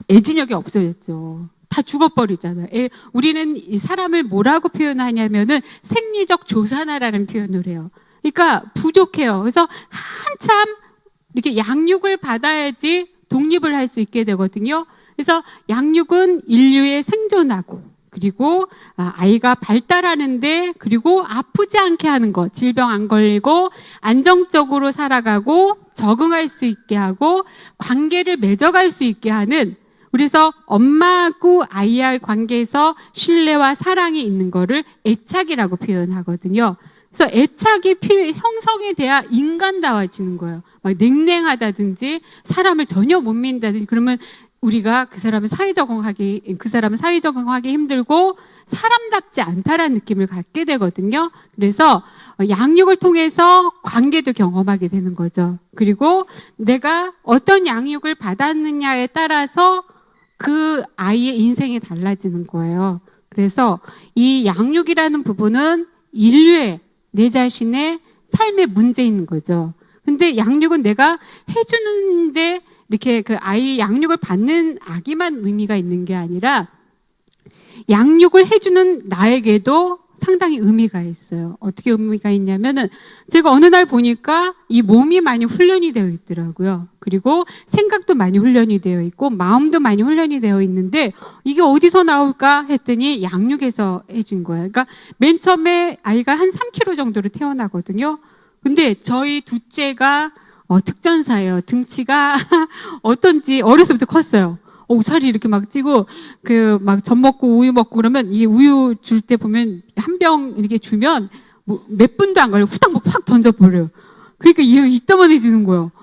애진역이 없어졌죠. 다 죽어버리잖아요. 우리는 이 사람을 뭐라고 표현하냐면은 생리적 조산화라는 표현을 해요. 그러니까 부족해요. 그래서 한참 이렇게 양육을 받아야지 독립을 할 수 있게 되거든요. 그래서 양육은 인류의 생존하고 그리고 아이가 발달하는데 그리고 아프지 않게 하는 것, 질병 안 걸리고 안정적으로 살아가고 적응할 수 있게 하고 관계를 맺어갈 수 있게 하는 그래서 엄마하고 아이와의 관계에서 신뢰와 사랑이 있는 거를 애착이라고 표현하거든요. 그래서 애착이 형성이 돼야 인간다워지는 거예요. 막 냉랭하다든지 사람을 전혀 못 믿는다든지 그러면 우리가 그 사람은 사회 적응하기 힘들고 사람답지 않다라는 느낌을 갖게 되거든요. 그래서 양육을 통해서 관계도 경험하게 되는 거죠. 그리고 내가 어떤 양육을 받았느냐에 따라서 그 아이의 인생이 달라지는 거예요. 그래서 이 양육이라는 부분은 인류의 내 자신의 삶의 문제인 거죠. 근데 양육은 내가 해주는데 이렇게 그 아이 양육을 받는 아기만 의미가 있는 게 아니라 양육을 해주는 나에게도 상당히 의미가 있어요. 어떻게 의미가 있냐면은 제가 어느 날 보니까 이 몸이 많이 훈련이 되어 있더라고요. 그리고 생각도 많이 훈련이 되어 있고 마음도 많이 훈련이 되어 있는데 이게 어디서 나올까 했더니 양육에서 해준 거예요. 그러니까 맨 처음에 아이가 한 3kg 정도로 태어나거든요. 근데 저희 둘째가 특전사예요. 등치가 어떤지 어려서부터 컸어요. 살이 이렇게 막 찌고, 막 젖 먹고 우유 먹고 그러면, 이 우유 줄 때 보면, 한 병 이렇게 주면, 뭐 몇 분도 안 걸려. 후딱 막 확 던져버려요. 그러니까 얘가 이따만해지는 거예요.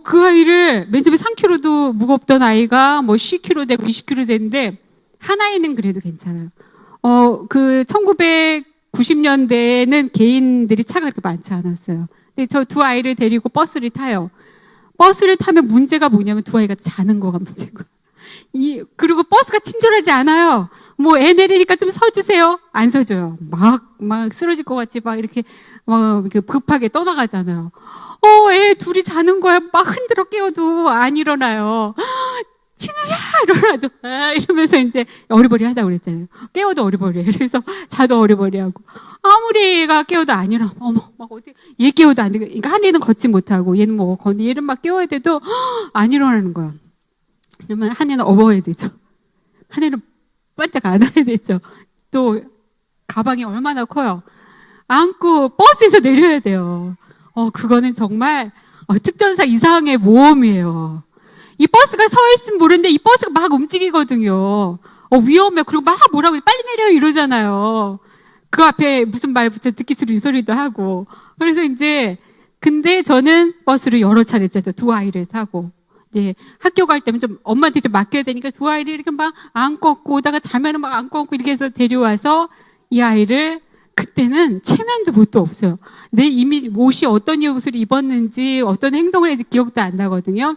그 아이를, 맨 처음에 3kg도 무겁던 아이가 뭐 10kg 되고 20kg 되는데, 한 아이는 그래도 괜찮아요. 1990년대에는 개인들이 차가 그렇게 많지 않았어요. 근데 저 두 아이를 데리고 버스를 타요. 버스를 타면 문제가 뭐냐면 두 아이가 자는 거가 문제고. 그리고 버스가 친절하지 않아요. 뭐 애 내리니까 좀 서주세요. 안 서줘요. 막 쓰러질 것 같이 막 이렇게 급하게 떠나가잖아요. 애 둘이 자는 거야. 막 흔들어 깨워도 안 일어나요. 진우야! 일어나도, 이러면서 이제 어리버리 하자고 그랬잖아요. 깨워도 어리버리 해. 그래서 자도 어리버리 하고. 아무리 얘가 깨워도 안 일어나. 막 어디, 얘 깨워도 안 되고. 그러니까 한 애는 걷지 못하고, 얘는 막 깨워야 돼도 안 일어나는 거야. 그러면 한 애는 업어야 되죠. 한 애는 반짝 안아야 되죠. 또, 가방이 얼마나 커요. 안고 버스에서 내려야 돼요. 그거는 정말, 특전사 이상의 모험이에요. 이 버스가 서 있으면 모르는데 이 버스가 막 움직이거든요. 위험해. 그리고 막 뭐라고 빨리 내려요 이러잖아요. 그 앞에 무슨 말 붙여 듣기 싫은 소리도 하고. 그래서 이제 근데 저는 버스를 여러 차례 탔죠. 두 아이를 타고. 이제 학교 갈 때면 좀 엄마한테 좀 맡겨야 되니까 두 아이를 이렇게 막 안고 업고 오다가 자면은 막 안고 업고 이렇게 해서 데려와서 이 아이를 그때는 체면도 뭣도 없어요. 내 이미 옷이 어떤 옷을 입었는지 어떤 행동을 했는지 기억도 안 나거든요.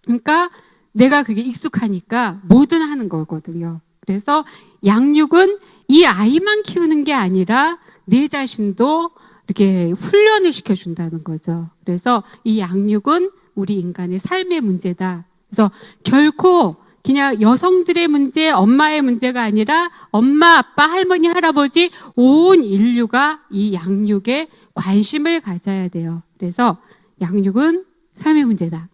그러니까 내가 그게 익숙하니까 뭐든 하는 거거든요. 그래서 양육은 이 아이만 키우는 게 아니라 내 자신도 이렇게 훈련을 시켜준다는 거죠. 그래서 이 양육은 우리 인간의 삶의 문제다. 그래서 결코 그냥 여성들의 문제, 엄마의 문제가 아니라 엄마, 아빠, 할머니, 할아버지 온 인류가 이 양육에 관심을 가져야 돼요. 그래서 양육은 삶의 문제다.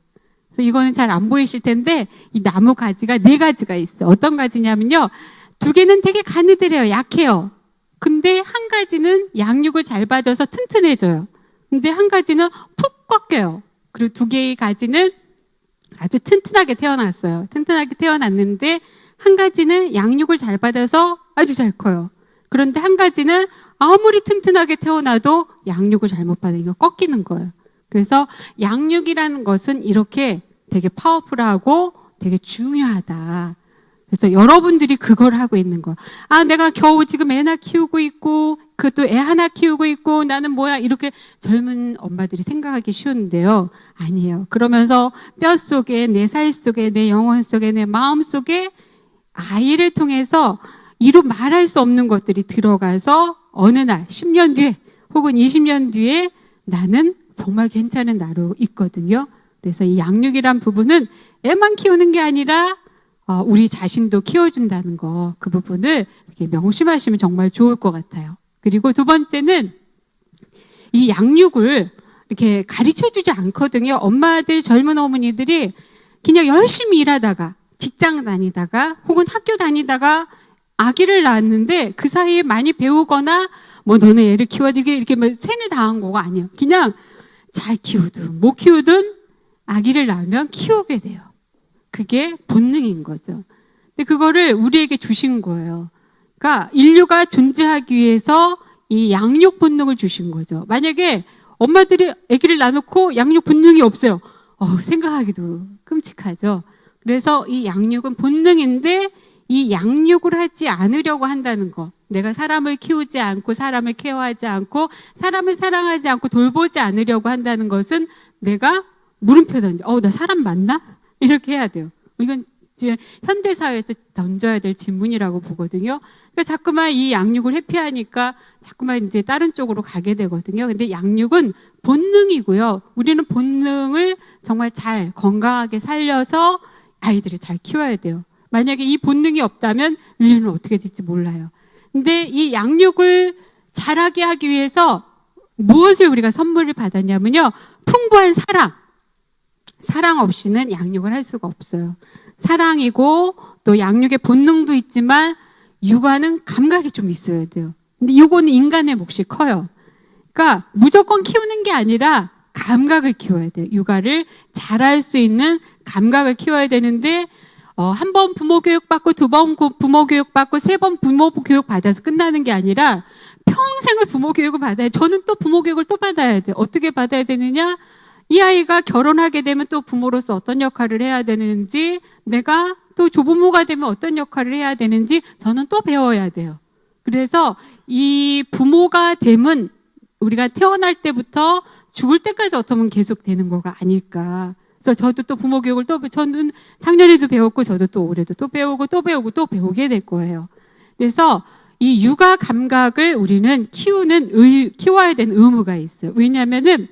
그래서 이거는 잘 안 보이실 텐데 이 나무 가지가 4가지가 있어요. 어떤 가지냐면요. 2개는 되게 가느다래요. 약해요. 근데 한 가지는 양육을 잘 받아서 튼튼해져요. 근데 한 가지는 푹 꺾여요. 그리고 2개의 가지는 아주 튼튼하게 태어났어요. 튼튼하게 태어났는데 한 가지는 양육을 잘 받아서 아주 잘 커요. 그런데 한 가지는 아무리 튼튼하게 태어나도 양육을 잘못 받으니까 꺾이는 거예요. 그래서 양육이라는 것은 이렇게 되게 파워풀하고 되게 중요하다. 그래서 여러분들이 그걸 하고 있는 거. 내가 겨우 지금 애 하나 키우고 있고, 그것도 애 하나 키우고 있고, 나는 뭐야, 이렇게 젊은 엄마들이 생각하기 쉬운데요. 아니에요. 그러면서 뼛속에, 내 살 속에, 내 영혼 속에, 내 마음 속에 아이를 통해서 이루 말할 수 없는 것들이 들어가서 어느 날, 10년 뒤에, 혹은 20년 뒤에 나는 정말 괜찮은 나로 있거든요. 그래서 이 양육이란 부분은 애만 키우는 게 아니라 우리 자신도 키워준다는 거, 그 부분을 이렇게 명심하시면 정말 좋을 것 같아요. 그리고 2번째는 이 양육을 이렇게 가르쳐주지 않거든요. 엄마들, 젊은 어머니들이 그냥 열심히 일하다가, 직장 다니다가, 혹은 학교 다니다가 아기를 낳았는데 그 사이에 많이 배우거나 뭐 너네 애를 키워야 이렇게 뭐 세뇌당한 거가 아니에요. 그냥 잘 키우든 못 키우든 아기를 낳으면 키우게 돼요. 그게 본능인 거죠. 근데 그거를 우리에게 주신 거예요. 그러니까 인류가 존재하기 위해서 이 양육 본능을 주신 거죠. 만약에 엄마들이 아기를 낳아놓고 양육 본능이 없어요. 생각하기도 끔찍하죠. 그래서 이 양육은 본능인데 이 양육을 하지 않으려고 한다는 거. 내가 사람을 키우지 않고 사람을 케어하지 않고 사람을 사랑하지 않고 돌보지 않으려고 한다는 것은 내가 물음표 던져. 나 사람 맞나? 이렇게 해야 돼요. 이건 이제 현대사회에서 던져야 될 질문이라고 보거든요. 그러니까 자꾸만 이 양육을 회피하니까 자꾸만 이제 다른 쪽으로 가게 되거든요. 근데 양육은 본능이고요. 우리는 본능을 정말 잘 건강하게 살려서 아이들을 잘 키워야 돼요. 만약에 이 본능이 없다면 인류는 어떻게 될지 몰라요. 근데 이 양육을 잘하게 하기 위해서 무엇을 우리가 선물을 받았냐면요. 풍부한 사랑. 사랑 없이는 양육을 할 수가 없어요. 사랑이고 또 양육의 본능도 있지만 육아는 감각이 좀 있어야 돼요. 근데 이거는 인간의 몫이 커요. 그러니까 무조건 키우는 게 아니라 감각을 키워야 돼요. 육아를 잘할 수 있는 감각을 키워야 되는데 한 번 부모 교육 받고 두 번 부모 교육 받고 세 번 부모 교육 받아서 끝나는 게 아니라 평생을 부모 교육을 받아야 돼요. 저는 또 부모 교육을 또 받아야 돼요. 어떻게 받아야 되느냐? 이 아이가 결혼하게 되면 또 부모로서 어떤 역할을 해야 되는지, 내가 또 조부모가 되면 어떤 역할을 해야 되는지 저는 또 배워야 돼요. 그래서 이 부모가 됨은 우리가 태어날 때부터 죽을 때까지 어쩌면 계속 되는 거가 아닐까. 그래서 저도 또 부모 교육을 저는 작년에도 배웠고 저도 또 올해도 또 배우고 또 배우고 또 배우게 될 거예요. 그래서 이 육아 감각을 우리는 키워야 되는 의무가 있어요. 왜냐하면은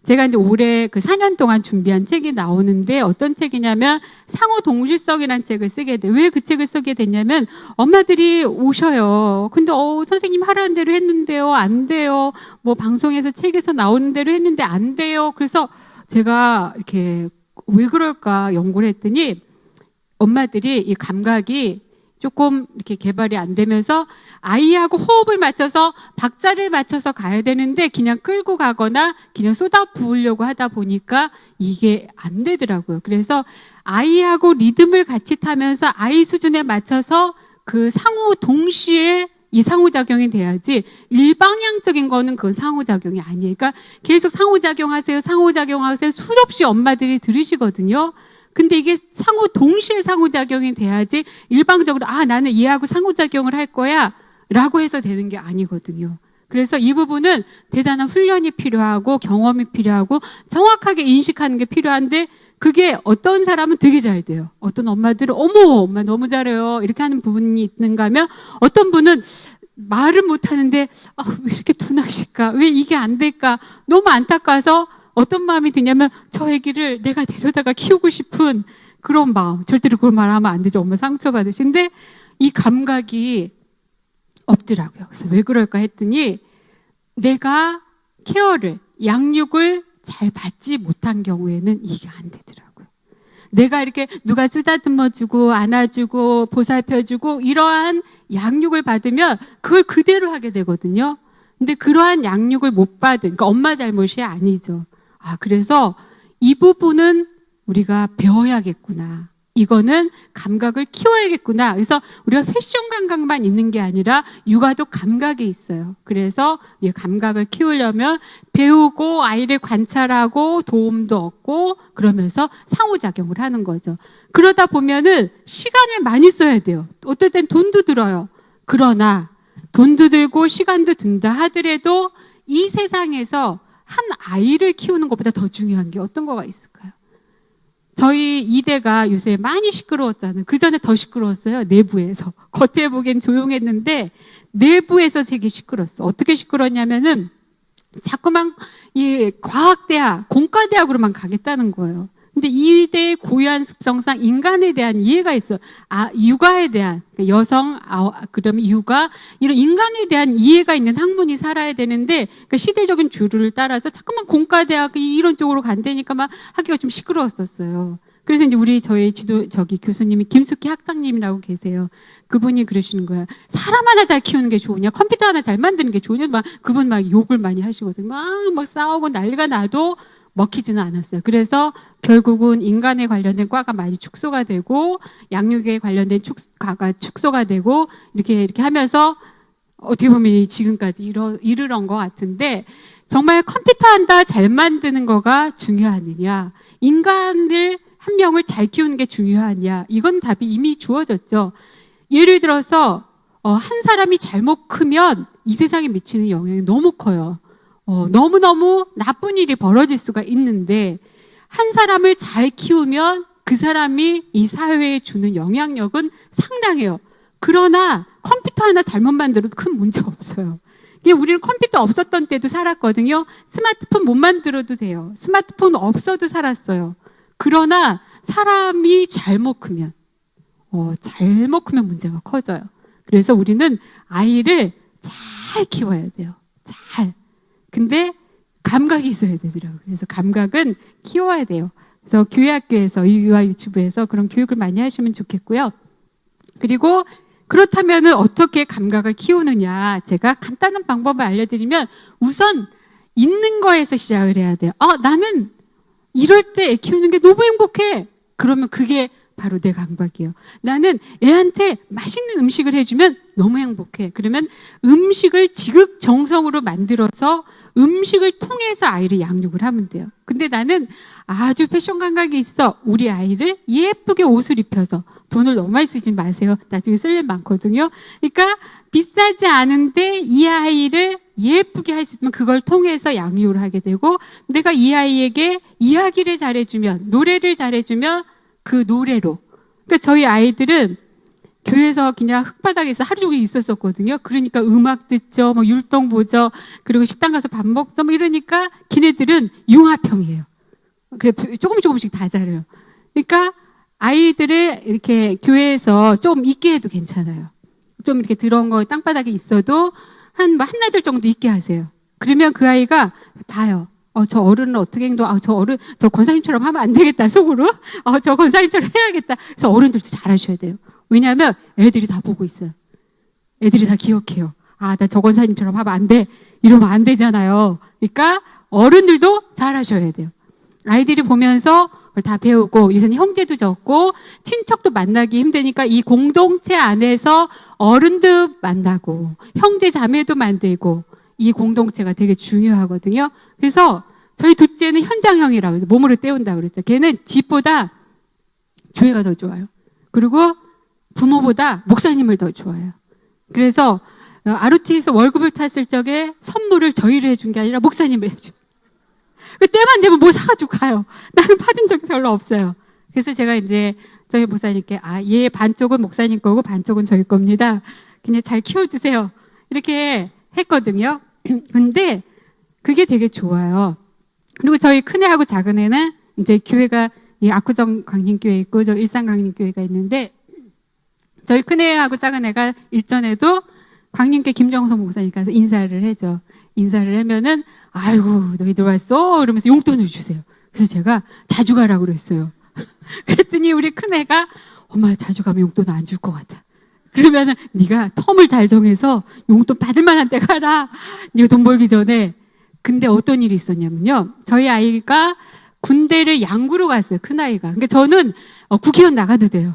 제가 이제 올해 그 4년 동안 준비한 책이 나오는데 어떤 책이냐면 상호 동질성이라는 책을 쓰게 돼요. 왜 그 책을 쓰게 됐냐면 엄마들이 오셔요. 근데 선생님 하라는 대로 했는데요. 안 돼요. 뭐 방송에서 책에서 나오는 대로 했는데 안 돼요. 그래서 제가 이렇게 왜 그럴까 연구를 했더니 엄마들이 이 감각이 조금 이렇게 개발이 안 되면서 아이하고 호흡을 맞춰서 박자를 맞춰서 가야 되는데 그냥 끌고 가거나 그냥 쏟아 부으려고 하다 보니까 이게 안 되더라고요. 그래서 아이하고 리듬을 같이 타면서 아이 수준에 맞춰서 그 상호 동시에 이 상호작용이 돼야지 일방향적인 거는 그 상호작용이 아니에요. 그러니까 계속 상호작용하세요. 상호작용하세요. 수없이 엄마들이 들으시거든요. 근데 이게 동시에 상호작용이 돼야지 일방적으로 나는 얘하고 상호작용을 할 거야 라고 해서 되는 게 아니거든요. 그래서 이 부분은 대단한 훈련이 필요하고 경험이 필요하고 정확하게 인식하는 게 필요한데 그게 어떤 사람은 되게 잘 돼요. 어떤 엄마들은 엄마 너무 잘해요 이렇게 하는 부분이 있는가 하면 어떤 분은 말을 못하는데 왜 이렇게 둔하실까? 왜 이게 안 될까? 너무 안타까워서 어떤 마음이 드냐면 저 애기를 내가 데려다가 키우고 싶은 그런 마음. 절대로 그런 말 하면 안 되죠. 엄마 상처받으신데 이 감각이 없더라고요. 그래서 왜 그럴까 했더니 내가 양육을 잘 받지 못한 경우에는 이게 안 되더라고요. 내가 이렇게 누가 쓰다듬어주고 안아주고 보살펴주고 이러한 양육을 받으면 그걸 그대로 하게 되거든요. 근데 그러한 양육을 못 받은, 그러니까 엄마 잘못이 아니죠. 그래서 이 부분은 우리가 배워야겠구나. 이거는 감각을 키워야겠구나. 그래서 우리가 패션 감각만 있는 게 아니라 육아도 감각이 있어요. 그래서 이 감각을 키우려면 배우고 아이를 관찰하고 도움도 얻고 그러면서 상호작용을 하는 거죠. 그러다 보면은 시간을 많이 써야 돼요. 어떨 땐 돈도 들어요. 그러나 돈도 들고 시간도 든다 하더라도 이 세상에서 한 아이를 키우는 것보다 더 중요한 게 어떤 거가 있을까요? 저희 이대가 요새 많이 시끄러웠잖아요. 그 전에 더 시끄러웠어요. 내부에서. 겉에 보기엔 조용했는데 내부에서 되게 시끄러웠어. 어떻게 시끄러웠냐면은 자꾸만 이 과학대학, 공과대학으로만 가겠다는 거예요. 근데 이대의 고유한 습성상 인간에 대한 이해가 있어요. 육아에 대한, 여성, 그다음에 육아, 이런 인간에 대한 이해가 있는 학문이 살아야 되는데, 그러니까 시대적인 주류를 따라서 자꾸만 공과대학이 이런 쪽으로 간다니까 막 하기가 좀 시끄러웠었어요. 그래서 이제 저희 교수님이 김숙희 학장님이라고 계세요. 그분이 그러시는 거야. 사람 하나 잘 키우는 게 좋으냐, 컴퓨터 하나 잘 만드는 게 좋으냐, 그분 욕을 많이 하시거든요. 막 싸우고 난리가 나도 먹히지는 않았어요. 그래서 결국은 인간에 관련된 과가 많이 축소가 되고 양육에 관련된 과가 축소가 되고 이렇게 하면서 어떻게 보면 지금까지 이르런 것 같은데 정말 컴퓨터 하나 잘 만드는 거가 중요하느냐, 인간을 한 명을 잘 키우는 게 중요하냐, 이건 답이 이미 주어졌죠. 예를 들어서 한 사람이 잘못 크면 이 세상에 미치는 영향이 너무 커요. 너무너무 나쁜 일이 벌어질 수가 있는데 한 사람을 잘 키우면 그 사람이 이 사회에 주는 영향력은 상당해요. 그러나 컴퓨터 하나 잘못 만들어도 큰 문제가 없어요. 그냥 우리는 컴퓨터 없었던 때도 살았거든요. 스마트폰 못 만들어도 돼요. 스마트폰 없어도 살았어요. 그러나 사람이 잘못 크면 문제가 커져요. 그래서 우리는 아이를 잘 키워야 돼요. 잘. 근데 감각이 있어야 되더라고요. 그래서 감각은 키워야 돼요. 그래서 교회학교에서, 유아 유치부에서 그런 교육을 많이 하시면 좋겠고요. 그리고 그렇다면 어떻게 감각을 키우느냐. 제가 간단한 방법을 알려드리면 우선 있는 거에서 시작을 해야 돼요. 나는 이럴 때 애 키우는 게 너무 행복해. 그러면 그게 바로 내 감각이에요. 나는 애한테 맛있는 음식을 해주면 너무 행복해. 그러면 음식을 지극정성으로 만들어서 음식을 통해서 아이를 양육을 하면 돼요. 근데 나는 아주 패션 감각이 있어. 우리 아이를 예쁘게 옷을 입혀서, 돈을 너무 많이 쓰지 마세요. 나중에 쓸 일 많거든요. 그러니까 비싸지 않은데 이 아이를 예쁘게 할 수 있으면 그걸 통해서 양육을 하게 되고, 내가 이 아이에게 이야기를 잘해주면, 노래를 잘해주면 그 노래로. 그러니까 저희 아이들은 교회에서 그냥 흙바닥에서 하루 종일 있었었거든요. 그러니까 음악 듣죠, 뭐 율동 보죠, 그리고 식당 가서 밥 먹죠, 뭐 이러니까 걔네들은 융합형이에요. 그래 조금씩 다 잘해요. 그러니까 아이들을 이렇게 교회에서 좀 있게 해도 괜찮아요. 좀 이렇게 더러운 거 땅바닥에 있어도 한나절 정도 있게 하세요. 그러면 그 아이가 봐요. 저 어른은 어떻게 저 권사님처럼 하면 안 되겠다, 속으로. 저 권사님처럼 해야겠다. 그래서 어른들도 잘하셔야 돼요. 왜냐하면 애들이 다 보고 있어요. 애들이 다 기억해요. 나 저 권사님처럼 하면 안 돼. 이러면 안 되잖아요. 그러니까 어른들도 잘하셔야 돼요. 아이들이 보면서 다 배우고, 이제는 형제도 적고 친척도 만나기 힘드니까 이 공동체 안에서 어른도 만나고 형제 자매도 만들고, 이 공동체가 되게 중요하거든요. 그래서 저희 둘째는 현장형이라고 해서 몸으로 때운다 그랬죠. 걔는 집보다 교회가 더 좋아요. 그리고 부모보다 목사님을 더 좋아해요. 그래서 아르티에서 월급을 탔을 적에 선물을 저희를 해준 게 아니라 목사님을 해줘요. 때만 되면 뭐 사가지고 가요. 나는 받은 적이 별로 없어요. 그래서 제가 이제 저희 목사님께 얘 반쪽은 목사님 거고 반쪽은 저희 겁니다. 그냥 잘 키워주세요. 이렇게 했거든요. 근데 그게 되게 좋아요. 그리고 저희 큰애하고 작은애는 이제 교회가 이 압구정 강림교회 있고 저 일산 강림교회가 있는데, 저희 큰애하고 작은애가 일전에도 강림교회 김정성 목사님 가서 인사를 해줘. 인사를 하면은 아이고 너희들 왔어? 이러면서 용돈을 주세요. 그래서 제가 자주 가라고 그랬어요. 그랬더니 우리 큰애가 엄마 자주 가면 용돈 안 줄 것 같아. 그러면은 네가 텀을 잘 정해서 용돈 받을 만한 때 가라. 네가 돈 벌기 전에. 근데 어떤 일이 있었냐면요. 저희 아이가 군대를 양구로 갔어요. 큰아이가. 그러니까 저는 국회의원 나가도 돼요.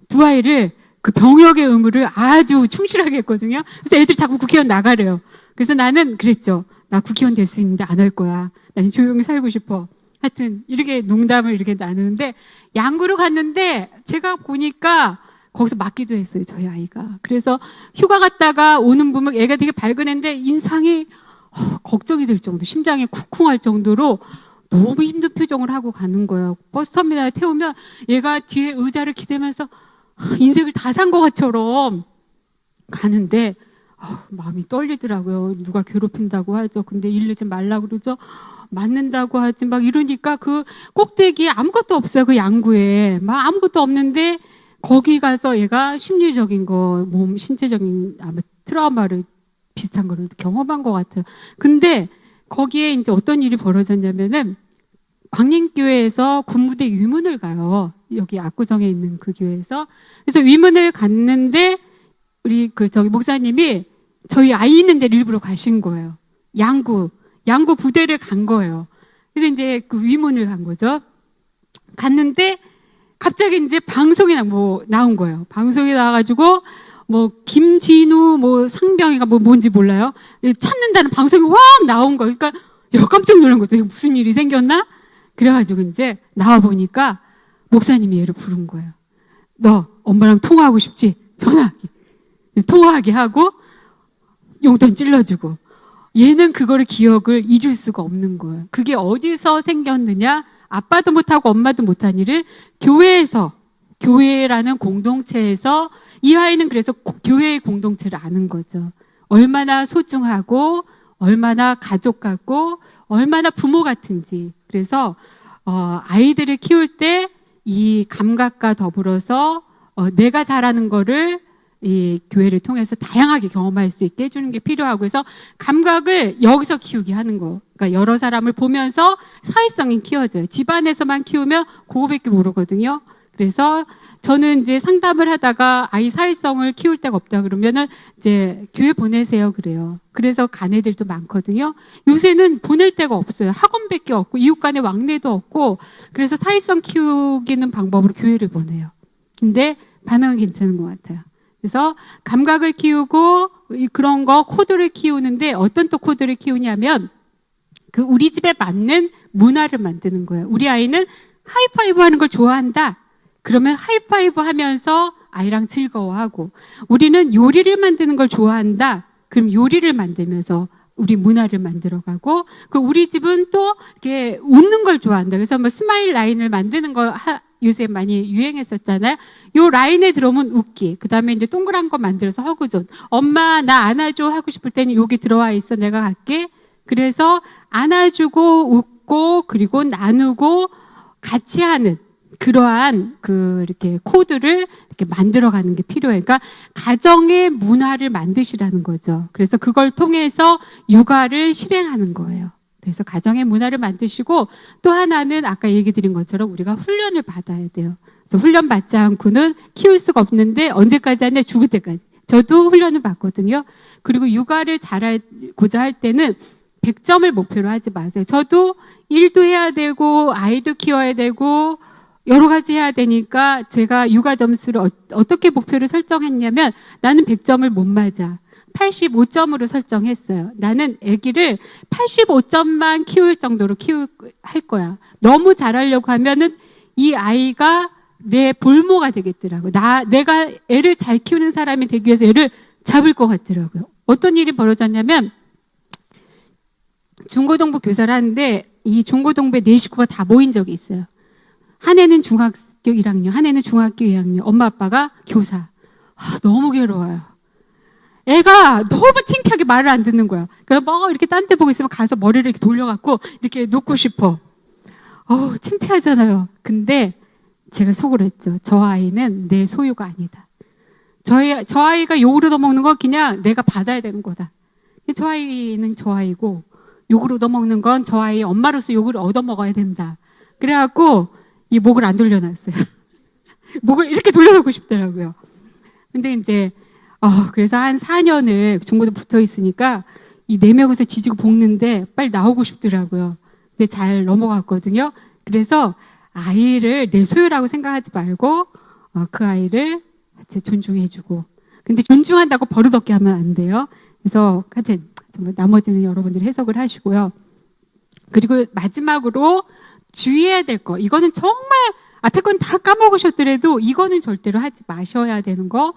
두 아이를 그 병역의 의무를 아주 충실하게 했거든요. 그래서 애들이 자꾸 국회의원 나가래요. 그래서 나는 그랬죠. 나 국회의원 될 수 있는데 안 할 거야. 나는 조용히 살고 싶어. 하여튼 이렇게 농담을 이렇게 나누는데, 양구로 갔는데 제가 보니까 거기서 맞기도 했어요, 저희 아이가. 그래서 휴가 갔다가 오는 보면 애가 되게 밝은 애인데 인상이 걱정이 될 정도, 심장이 쿵쿵할 정도로 너무 힘든 표정을 하고 가는 거예요. 버스터미널에 태우면 얘가 뒤에 의자를 기대면서 인생을 다 산 것처럼 가는데 마음이 떨리더라고요. 누가 괴롭힌다고 하죠. 근데 이르지 말라고 그러죠. 맞는다고 하지 막 이러니까 그 꼭대기에 아무것도 없어요. 그 양구에 막 아무것도 없는데 거기 가서 얘가 심리적인 거, 신체적인 아마 트라우마를 비슷한 거를 경험한 것 같아요. 근데 거기에 이제 어떤 일이 벌어졌냐면은 광림교회에서 군부대 위문을 가요. 여기 압구정에 있는 그 교회에서. 그래서 위문을 갔는데 우리 목사님이 저희 아이 있는 데를 일부러 가신 거예요. 양구 부대를 간 거예요. 그래서 이제 그 위문을 간 거죠. 갔는데 갑자기 이제 방송이 나온 거예요. 방송이 나와가지고 김진우 상병이가 뭔지 몰라요. 찾는다는 방송이 확 나온 거예요. 그러니까 깜짝 놀란 거죠. 무슨 일이 생겼나? 그래가지고 이제 나와 보니까 목사님이 얘를 부른 거예요. 너 엄마랑 통화하고 싶지? 통화하게 하고 용돈 찔러주고. 얘는 그거를 기억을 잊을 수가 없는 거예요. 그게 어디서 생겼느냐? 아빠도 못하고 엄마도 못한 일을 교회라는 공동체에서, 이 아이는 그래서 교회의 공동체를 아는 거죠. 얼마나 소중하고 얼마나 가족 같고 얼마나 부모 같은지. 그래서 아이들을 키울 때 이 감각과 더불어서 내가 잘하는 거를 이 교회를 통해서 다양하게 경험할 수 있게 해주는 게 필요하고 해서 감각을 여기서 키우게 하는 거. 그러니까 여러 사람을 보면서 사회성이 키워져요. 집안에서만 키우면 그거밖에 모르거든요. 그래서 저는 이제 상담을 하다가 아이 사회성을 키울 데가 없다 그러면은 이제 교회 보내세요 그래요. 그래서 간 애들도 많거든요. 요새는 보낼 데가 없어요. 학원밖에 없고 이웃 간의 왕래도 없고 그래서 사회성 키우기는 방법으로 교회를 보내요. 근데 반응은 괜찮은 것 같아요. 그래서 감각을 키우고 그런 거 코드를 키우는데 어떤 또 코드를 키우냐면 그 우리 집에 맞는 문화를 만드는 거예요. 우리 아이는 하이파이브 하는 걸 좋아한다. 그러면 하이파이브 하면서 아이랑 즐거워하고 우리는 요리를 만드는 걸 좋아한다. 그럼 요리를 만들면서 우리 문화를 만들어가고 그 우리 집은 또 이렇게 웃는 걸 좋아한다. 그래서 뭐 스마일 라인을 만드는 거 요새 많이 유행했었잖아요. 요 라인에 들어오면 웃기. 그 다음에 이제 동그란 거 만들어서 허그존. 엄마 나 안아줘 하고 싶을 때는 여기 들어와 있어. 내가 갈게. 그래서 안아주고 웃고 그리고 나누고 같이 하는 그러한 이렇게 코드를 이렇게 만들어가는 게 필요해요. 그러니까 가정의 문화를 만드시라는 거죠. 그래서 그걸 통해서 육아를 실행하는 거예요. 그래서 가정의 문화를 만드시고 또 하나는 아까 얘기 드린 것처럼 우리가 훈련을 받아야 돼요. 그래서 훈련 받지 않고는 키울 수가 없는데 언제까지 하냐? 죽을 때까지. 저도 훈련을 받거든요. 그리고 육아를 잘하고자 할 때는 100점을 목표로 하지 마세요. 저도 일도 해야 되고 아이도 키워야 되고 여러 가지 해야 되니까 제가 육아 점수를 어떻게 목표를 설정했냐면 나는 100점을 못 맞아. 85점으로 설정했어요. 나는 아기를 85점만 키울 정도로 할 거야. 너무 잘하려고 하면은 이 아이가 내 볼모가 되겠더라고요. 내가 애를 잘 키우는 사람이 되기 위해서 애를 잡을 것 같더라고요. 어떤 일이 벌어졌냐면 중고등부 교사를 하는데 이 중고등부에 네 식구가 다 모인 적이 있어요. 한 애는 중학교 1학년, 한 애는 중학교 2학년, 엄마 아빠가 교사. 너무 괴로워요. 애가 너무 창피하게 말을 안 듣는 거야. 그래서 뭐 이렇게 딴 데 보고 있으면 가서 머리를 이렇게 돌려갖고 이렇게 놓고 싶어. 창피하잖아요. 근데 제가 속으로 했죠. 저 아이는 내 소유가 아니다. 저 아이가 욕을 얻어먹는 건 그냥 내가 받아야 되는 거다. 저 아이는 저 아이고 욕을 얻어먹는 건 저 아이의 엄마로서 욕을 얻어먹어야 된다. 그래갖고 이 목을 안 돌려놨어요. 목을 이렇게 돌려놓고 싶더라고요. 근데 이제 그래서 한 4년을 중고등 붙어 있으니까 이 4명에서 지지고 볶는데 빨리 나오고 싶더라고요. 근데 잘 넘어갔거든요. 그래서 아이를 내 소유라고 생각하지 말고 그 아이를 존중해주고. 근데 존중한다고 버릇없게 하면 안 돼요. 그래서 하여튼 나머지는 여러분들이 해석을 하시고요. 그리고 마지막으로 주의해야 될 거. 이거는 정말 앞에 건 다 까먹으셨더라도 이거는 절대로 하지 마셔야 되는 거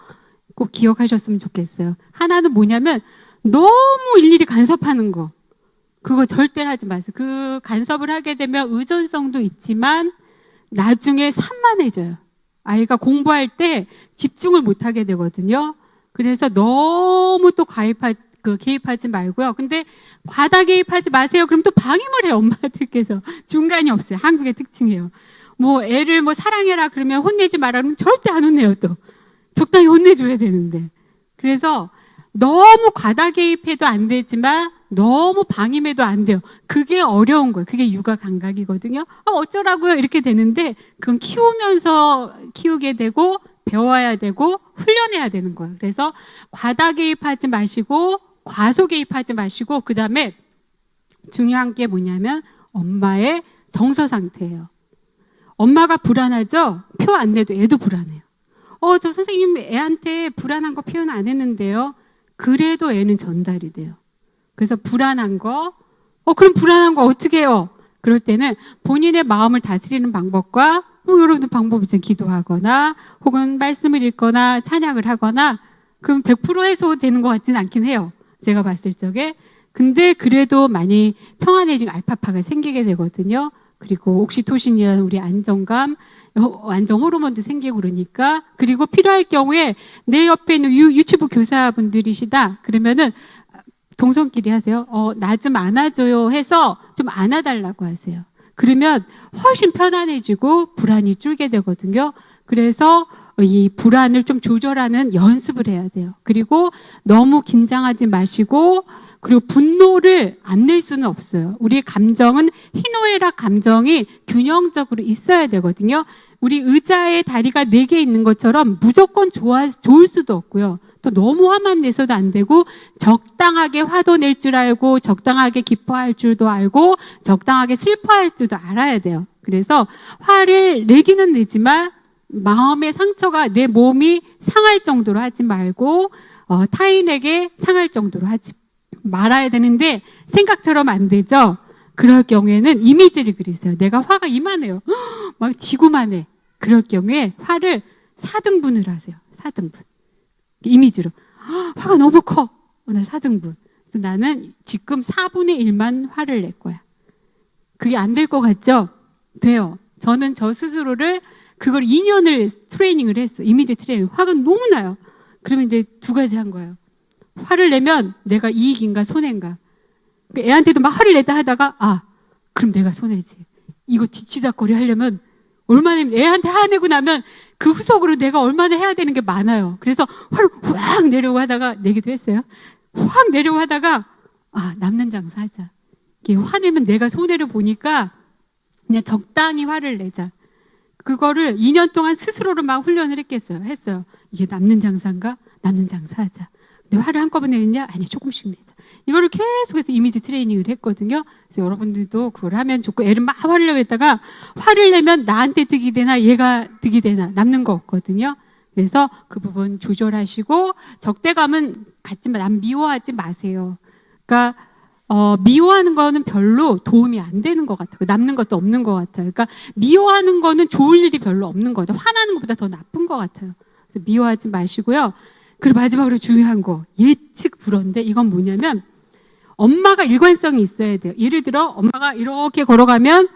꼭 기억하셨으면 좋겠어요. 하나는 뭐냐면 너무 일일이 간섭하는 거. 그거 절대로 하지 마세요. 그 간섭을 하게 되면 의존성도 있지만 나중에 산만해져요. 아이가 공부할 때 집중을 못 하게 되거든요. 그래서 너무 또 개입하지 말고요. 근데 과다 개입하지 마세요. 그럼 또 방임을 해요. 엄마들께서. 중간이 없어요. 한국의 특징이에요. 애를 사랑해라 그러면 혼내지 마라 그러면 절대 안 혼내요. 또 적당히 혼내줘야 되는데. 그래서 너무 과다 개입해도 안 되지만 너무 방임해도 안 돼요. 그게 어려운 거예요. 그게 육아 감각이거든요. 어쩌라고요? 이렇게 되는데 그건 키우면서 키우게 되고 배워야 되고 훈련해야 되는 거예요. 그래서 과다 개입하지 마시고 과소 개입하지 마시고 그 다음에 중요한 게 뭐냐면 엄마의 정서 상태예요. 엄마가 불안하죠? 표 안 내도 애도 불안해요. 저 선생님 애한테 불안한 거 표현 안 했는데요. 그래도 애는 전달이 돼요. 그래서 불안한 거, 그럼 불안한 거 어떻게 해요? 그럴 때는 본인의 마음을 다스리는 방법과 여러분들 방법이 있잖아요. 기도하거나 혹은 말씀을 읽거나 찬양을 하거나 그럼 100% 해소되는 것 같지는 않긴 해요. 제가 봤을 적에. 근데 그래도 많이 평안해진 알파파가 생기게 되거든요. 그리고 옥시토신이라는 우리 안정감, 안정 호르몬도 생기고 그러니까, 그리고 필요할 경우에 내 옆에 있는 유치부 교사분들이시다 그러면은 동성끼리 하세요. 나 좀 안아줘요 해서 좀 안아달라고 하세요. 그러면 훨씬 편안해지고 불안이 줄게 되거든요. 그래서 이 불안을 좀 조절하는 연습을 해야 돼요. 그리고 너무 긴장하지 마시고, 그리고 분노를 안 낼 수는 없어요. 우리의 감정은 희노애락 감정이 균형적으로 있어야 되거든요. 우리 의자에 다리가 4개 있는 것처럼 무조건 좋을 수도 없고요. 또 너무 화만 내서도 안 되고, 적당하게 화도 낼 줄 알고, 적당하게 기뻐할 줄도 알고, 적당하게 슬퍼할 줄도 알아야 돼요. 그래서 화를 내기는 내지만 마음의 상처가 내 몸이 상할 정도로 하지 말고, 타인에게 상할 정도로 하지 말아야 되는데 생각처럼 안 되죠. 그럴 경우에는 이미지를 그리세요. 내가 화가 이만해요. 막 지구만 해. 그럴 경우에 화를 4등분을 하세요. 4등분. 이미지로. 화가 너무 커. 오늘 4등분. 그래서 나는 지금 4분의 1만 화를 낼 거야. 그게 안 될 것 같죠? 돼요. 저는 저 스스로를 그걸 2년을 트레이닝을 했어요. 이미지 트레이닝. 화가 너무 나요. 그러면 이제 2가지 한 거예요. 화를 내면 내가 이익인가 손해인가. 애한테도 막 화를 내다 하다가 그럼 내가 손해지. 이거 지치다거리 하려면 얼마나 애한테 화내고 나면 그 후속으로 내가 얼마나 해야 되는 게 많아요. 그래서 화를 확 내려고 하다가 내기도 했어요. 확 내려고 하다가 남는 장사 하자. 화내면 내가 손해를 보니까 그냥 적당히 화를 내자. 그거를 2년 동안 스스로를 막 훈련을 했어요. 이게 남는 장사인가? 남는 장사 하자. 근데 화를 한꺼번에 냈냐? 아니, 조금씩 내자. 이거를 계속해서 이미지 트레이닝을 했거든요. 그래서 여러분들도 그걸 하면 좋고, 애를 막 화를 내고 했다가 화를 내면 나한테 득이 되나 얘가 득이 되나 남는 거 없거든요. 그래서 그 부분 조절하시고, 적대감은 갖지만 남 미워하지 마세요. 그러니까 미워하는 거는 별로 도움이 안 되는 것 같아요. 남는 것도 없는 것 같아요. 그러니까 미워하는 거는 좋을 일이 별로 없는 것 같아요. 화나는 것보다 더 나쁜 것 같아요. 그래서 미워하지 마시고요. 그리고 마지막으로 중요한 거, 예측 불허인데 이건 뭐냐면 엄마가 일관성이 있어야 돼요. 예를 들어 엄마가 이렇게 걸어가면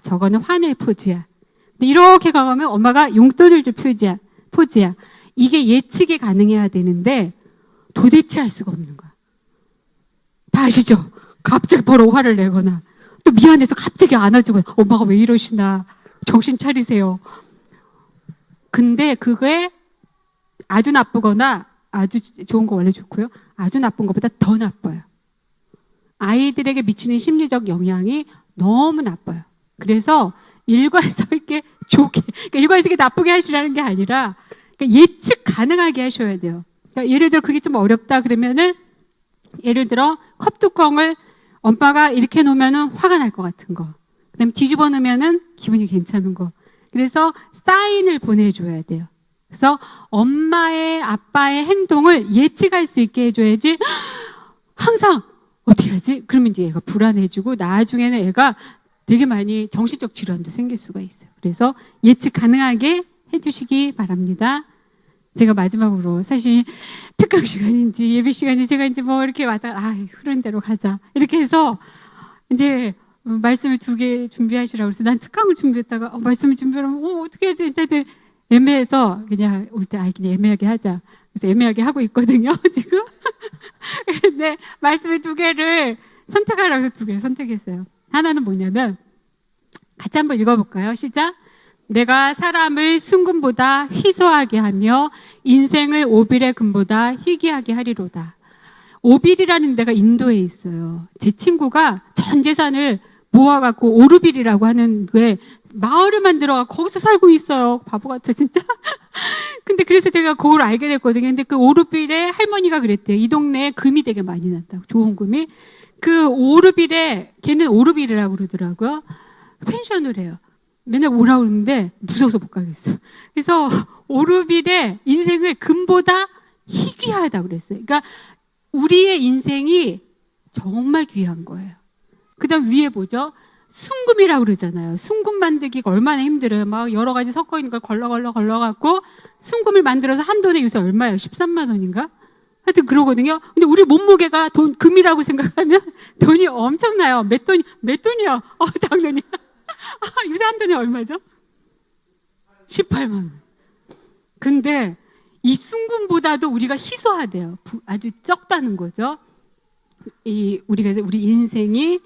저거는 화낼 포즈야. 근데 이렇게 걸어가면 엄마가 용돈을 줄 포즈야. 이게 예측이 가능해야 되는데 도대체 할 수가 없는 거야. 다 아시죠? 갑자기 바로 화를 내거나 또 미안해서 갑자기 안아주고 엄마가 왜 이러시나 정신 차리세요. 근데 그게 아주 나쁘거나 아주 좋은 거 원래 좋고요. 아주 나쁜 것보다 더 나빠요. 아이들에게 미치는 심리적 영향이 너무 나빠요. 그래서 일관성 있게 좋게, 일관성 있게 나쁘게 하시라는 게 아니라 예측 가능하게 하셔야 돼요. 그러니까 예를 들어 그게 좀 어렵다 그러면은 예를 들어 컵뚜껑을 엄마가 이렇게 놓으면은 화가 날 것 같은 거. 그다음에 뒤집어 놓으면은 기분이 괜찮은 거. 그래서 사인을 보내줘야 돼요. 그래서 엄마의 아빠의 행동을 예측할 수 있게 해줘야지 항상 어떻게 하지? 그러면 이제 애가 불안해지고 나중에는 애가 되게 많이 정신적 질환도 생길 수가 있어요. 그래서 예측 가능하게 해주시기 바랍니다. 제가 마지막으로 사실 특강 시간인지 예배 시간인지 제가 이제 뭐 이렇게 흐른 대로 가자 이렇게 해서 이제 말씀을 2개 준비하시라고 그래서 난 특강을 준비했다가 말씀을 준비하면 어떻게 하지? 일단 애매해서 그냥 올 때 그냥 애매하게 하자. 그래서 애매하게 하고 있거든요 지금. 근데 말씀을 2개를 선택하라고 해서 2개를 선택했어요. 하나는 뭐냐면 같이 한번 읽어볼까요? 시작. 내가 사람을 순금보다 희소하게 하며 인생을 오빌의 금보다 희귀하게 하리로다. 오빌이라는 데가 인도에 있어요. 제 친구가 전 재산을 모아갖고 오르빌이라고 하는 게 마을을 만들어갖고 거기서 살고 있어요. 바보 같아 진짜. 근데 그래서 제가 그걸 알게 됐거든요. 근데 그 오르빌의 할머니가 그랬대요. 이 동네에 금이 되게 많이 난다고. 좋은 금이. 그 오르빌에 걔는 오르빌이라고 그러더라고요. 펜션을 해요. 맨날 오라고 그러는데 무서워서 못 가겠어요. 그래서 오르빌의 인생을 금보다 희귀하다고 그랬어요. 그러니까 우리의 인생이 정말 귀한 거예요. 그 다음 위에 보죠. 순금이라고 그러잖아요. 순금 만들기가 얼마나 힘들어요. 막 여러 가지 섞어 있는 걸 걸러갖고 순금을 만들어서 한 돈에 요새 얼마예요? 13만 원인가? 하여튼 그러거든요. 근데 우리 몸무게가 금이라고 생각하면 돈이 엄청나요. 몇 돈이요? 장로님. 요새 한 돈이 얼마죠? 18만 원. 근데 이 순금보다도 우리가 희소하대요. 아주 적다는 거죠. 우리 인생이,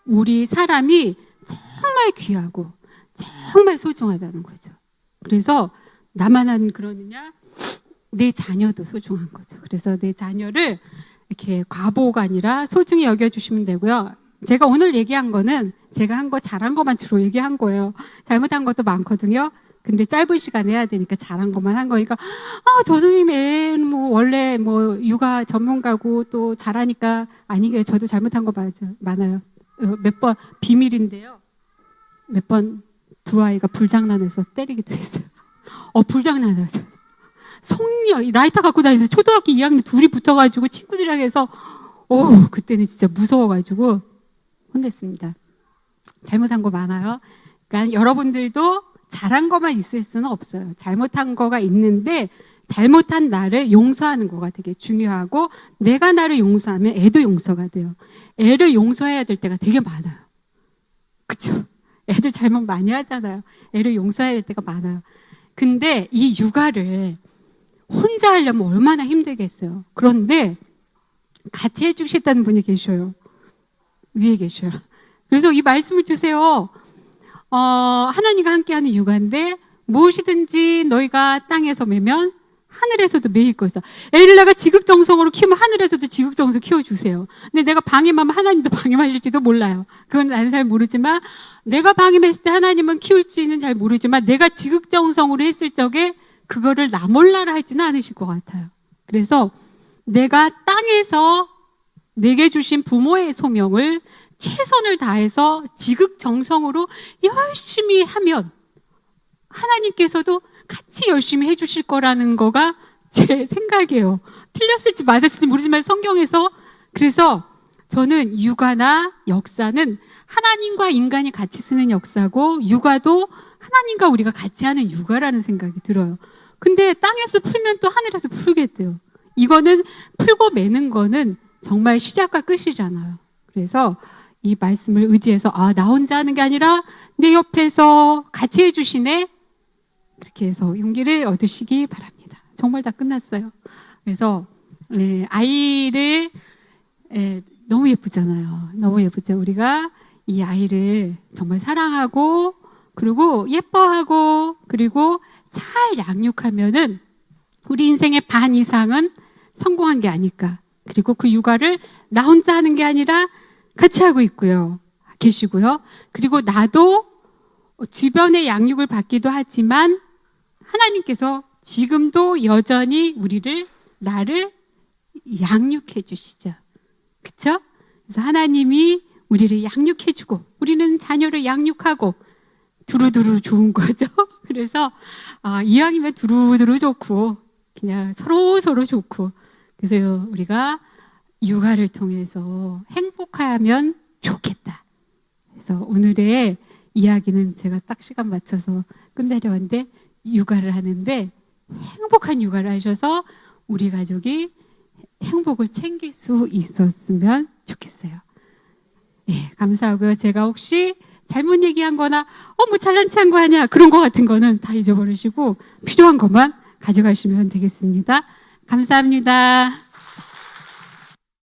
우리 사람이 정말 귀하고 정말 소중하다는 거죠. 그래서 나만 그러느냐? 내 자녀도 소중한 거죠. 그래서 내 자녀를 이렇게 과보가 아니라 소중히 여겨주시면 되고요. 제가 오늘 얘기한 거는 제가 한 거 잘한 것만 주로 얘기한 거예요. 잘못한 것도 많거든요. 근데 짧은 시간에 해야 되니까 잘한 것만 한 거니까, 저 선생님 애는 원래 육아 전문가고 또 잘하니까 아니게 저도 잘못한 거 많아요. 몇 번 비밀인데요. 몇 번 두 아이가 불장난해서 때리기도 했어요. 불장난하죠. 성녀, 라이터 갖고 다니면서 초등학교 2학년 둘이 붙어가지고 친구들이랑 해서, 그때는 진짜 무서워가지고 혼냈습니다. 잘못한 거 많아요. 그러니까 여러분들도 잘한 것만 있을 수는 없어요. 잘못한 거가 있는데, 잘못한 나를 용서하는 거가 되게 중요하고, 내가 나를 용서하면 애도 용서가 돼요. 애를 용서해야 될 때가 되게 많아요. 그쵸? 애들 잘못 많이 하잖아요. 애를 용서해야 될 때가 많아요. 근데 이 육아를 혼자 하려면 얼마나 힘들겠어요. 그런데 같이 해주시다는 분이 계셔요. 위에 계셔요. 그래서 이 말씀을 주세요. 하나님과 함께하는 육아인데 무엇이든지 너희가 땅에서 매면 하늘에서도 매일 것이다. 애를 내가 지극정성으로 키우면 하늘에서도 지극정성으로 키워주세요. 근데 내가 방임하면 하나님도 방임하실지도 몰라요. 그건 나는 잘 모르지만, 내가 방임했을 때 하나님은 키울지는 잘 모르지만, 내가 지극정성으로 했을 적에 그거를 나 몰라라 하지는 않으실 것 같아요. 그래서 내가 땅에서 내게 주신 부모의 소명을 최선을 다해서 지극정성으로 열심히 하면 하나님께서도 같이 열심히 해주실 거라는 거가 제 생각이에요. 틀렸을지 맞았을지 모르지만 성경에서. 그래서 저는 육아나 역사는 하나님과 인간이 같이 쓰는 역사고, 육아도 하나님과 우리가 같이 하는 육아라는 생각이 들어요. 근데 땅에서 풀면 또 하늘에서 풀겠대요. 이거는 풀고 매는 거는 정말 시작과 끝이잖아요. 그래서 이 말씀을 의지해서 나 혼자 하는 게 아니라 내 옆에서 같이 해주시네, 그렇게 해서 용기를 얻으시기 바랍니다. 정말 다 끝났어요. 그래서 아이를 너무 예쁘잖아요. 너무 예쁘죠. 우리가 이 아이를 정말 사랑하고, 그리고 예뻐하고, 그리고 잘 양육하면은 우리 인생의 반 이상은 성공한 게 아닐까. 그리고 그 육아를 나 혼자 하는 게 아니라 같이 하고 계시고요. 그리고 나도 주변의 양육을 받기도 하지만 하나님께서 지금도 여전히 나를 양육해 주시죠. 그쵸? 그래서 하나님이 우리를 양육해 주고, 우리는 자녀를 양육하고, 두루두루 좋은 거죠. 그래서 이왕이면 두루두루 좋고, 그냥 서로 좋고, 그래서 우리가 육아를 통해서 행복하면 좋겠다. 그래서 오늘의 이야기는 제가 딱 시간 맞춰서 끝내려 하는데, 육아를 하는데 행복한 육아를 하셔서 우리 가족이 행복을 챙길 수 있었으면 좋겠어요. 감사하고요. 제가 혹시 잘못 얘기한 거나 잘난 체한 거 아니야, 그런 거 같은 거는 다 잊어버리시고 필요한 것만 가져가시면 되겠습니다. 감사합니다.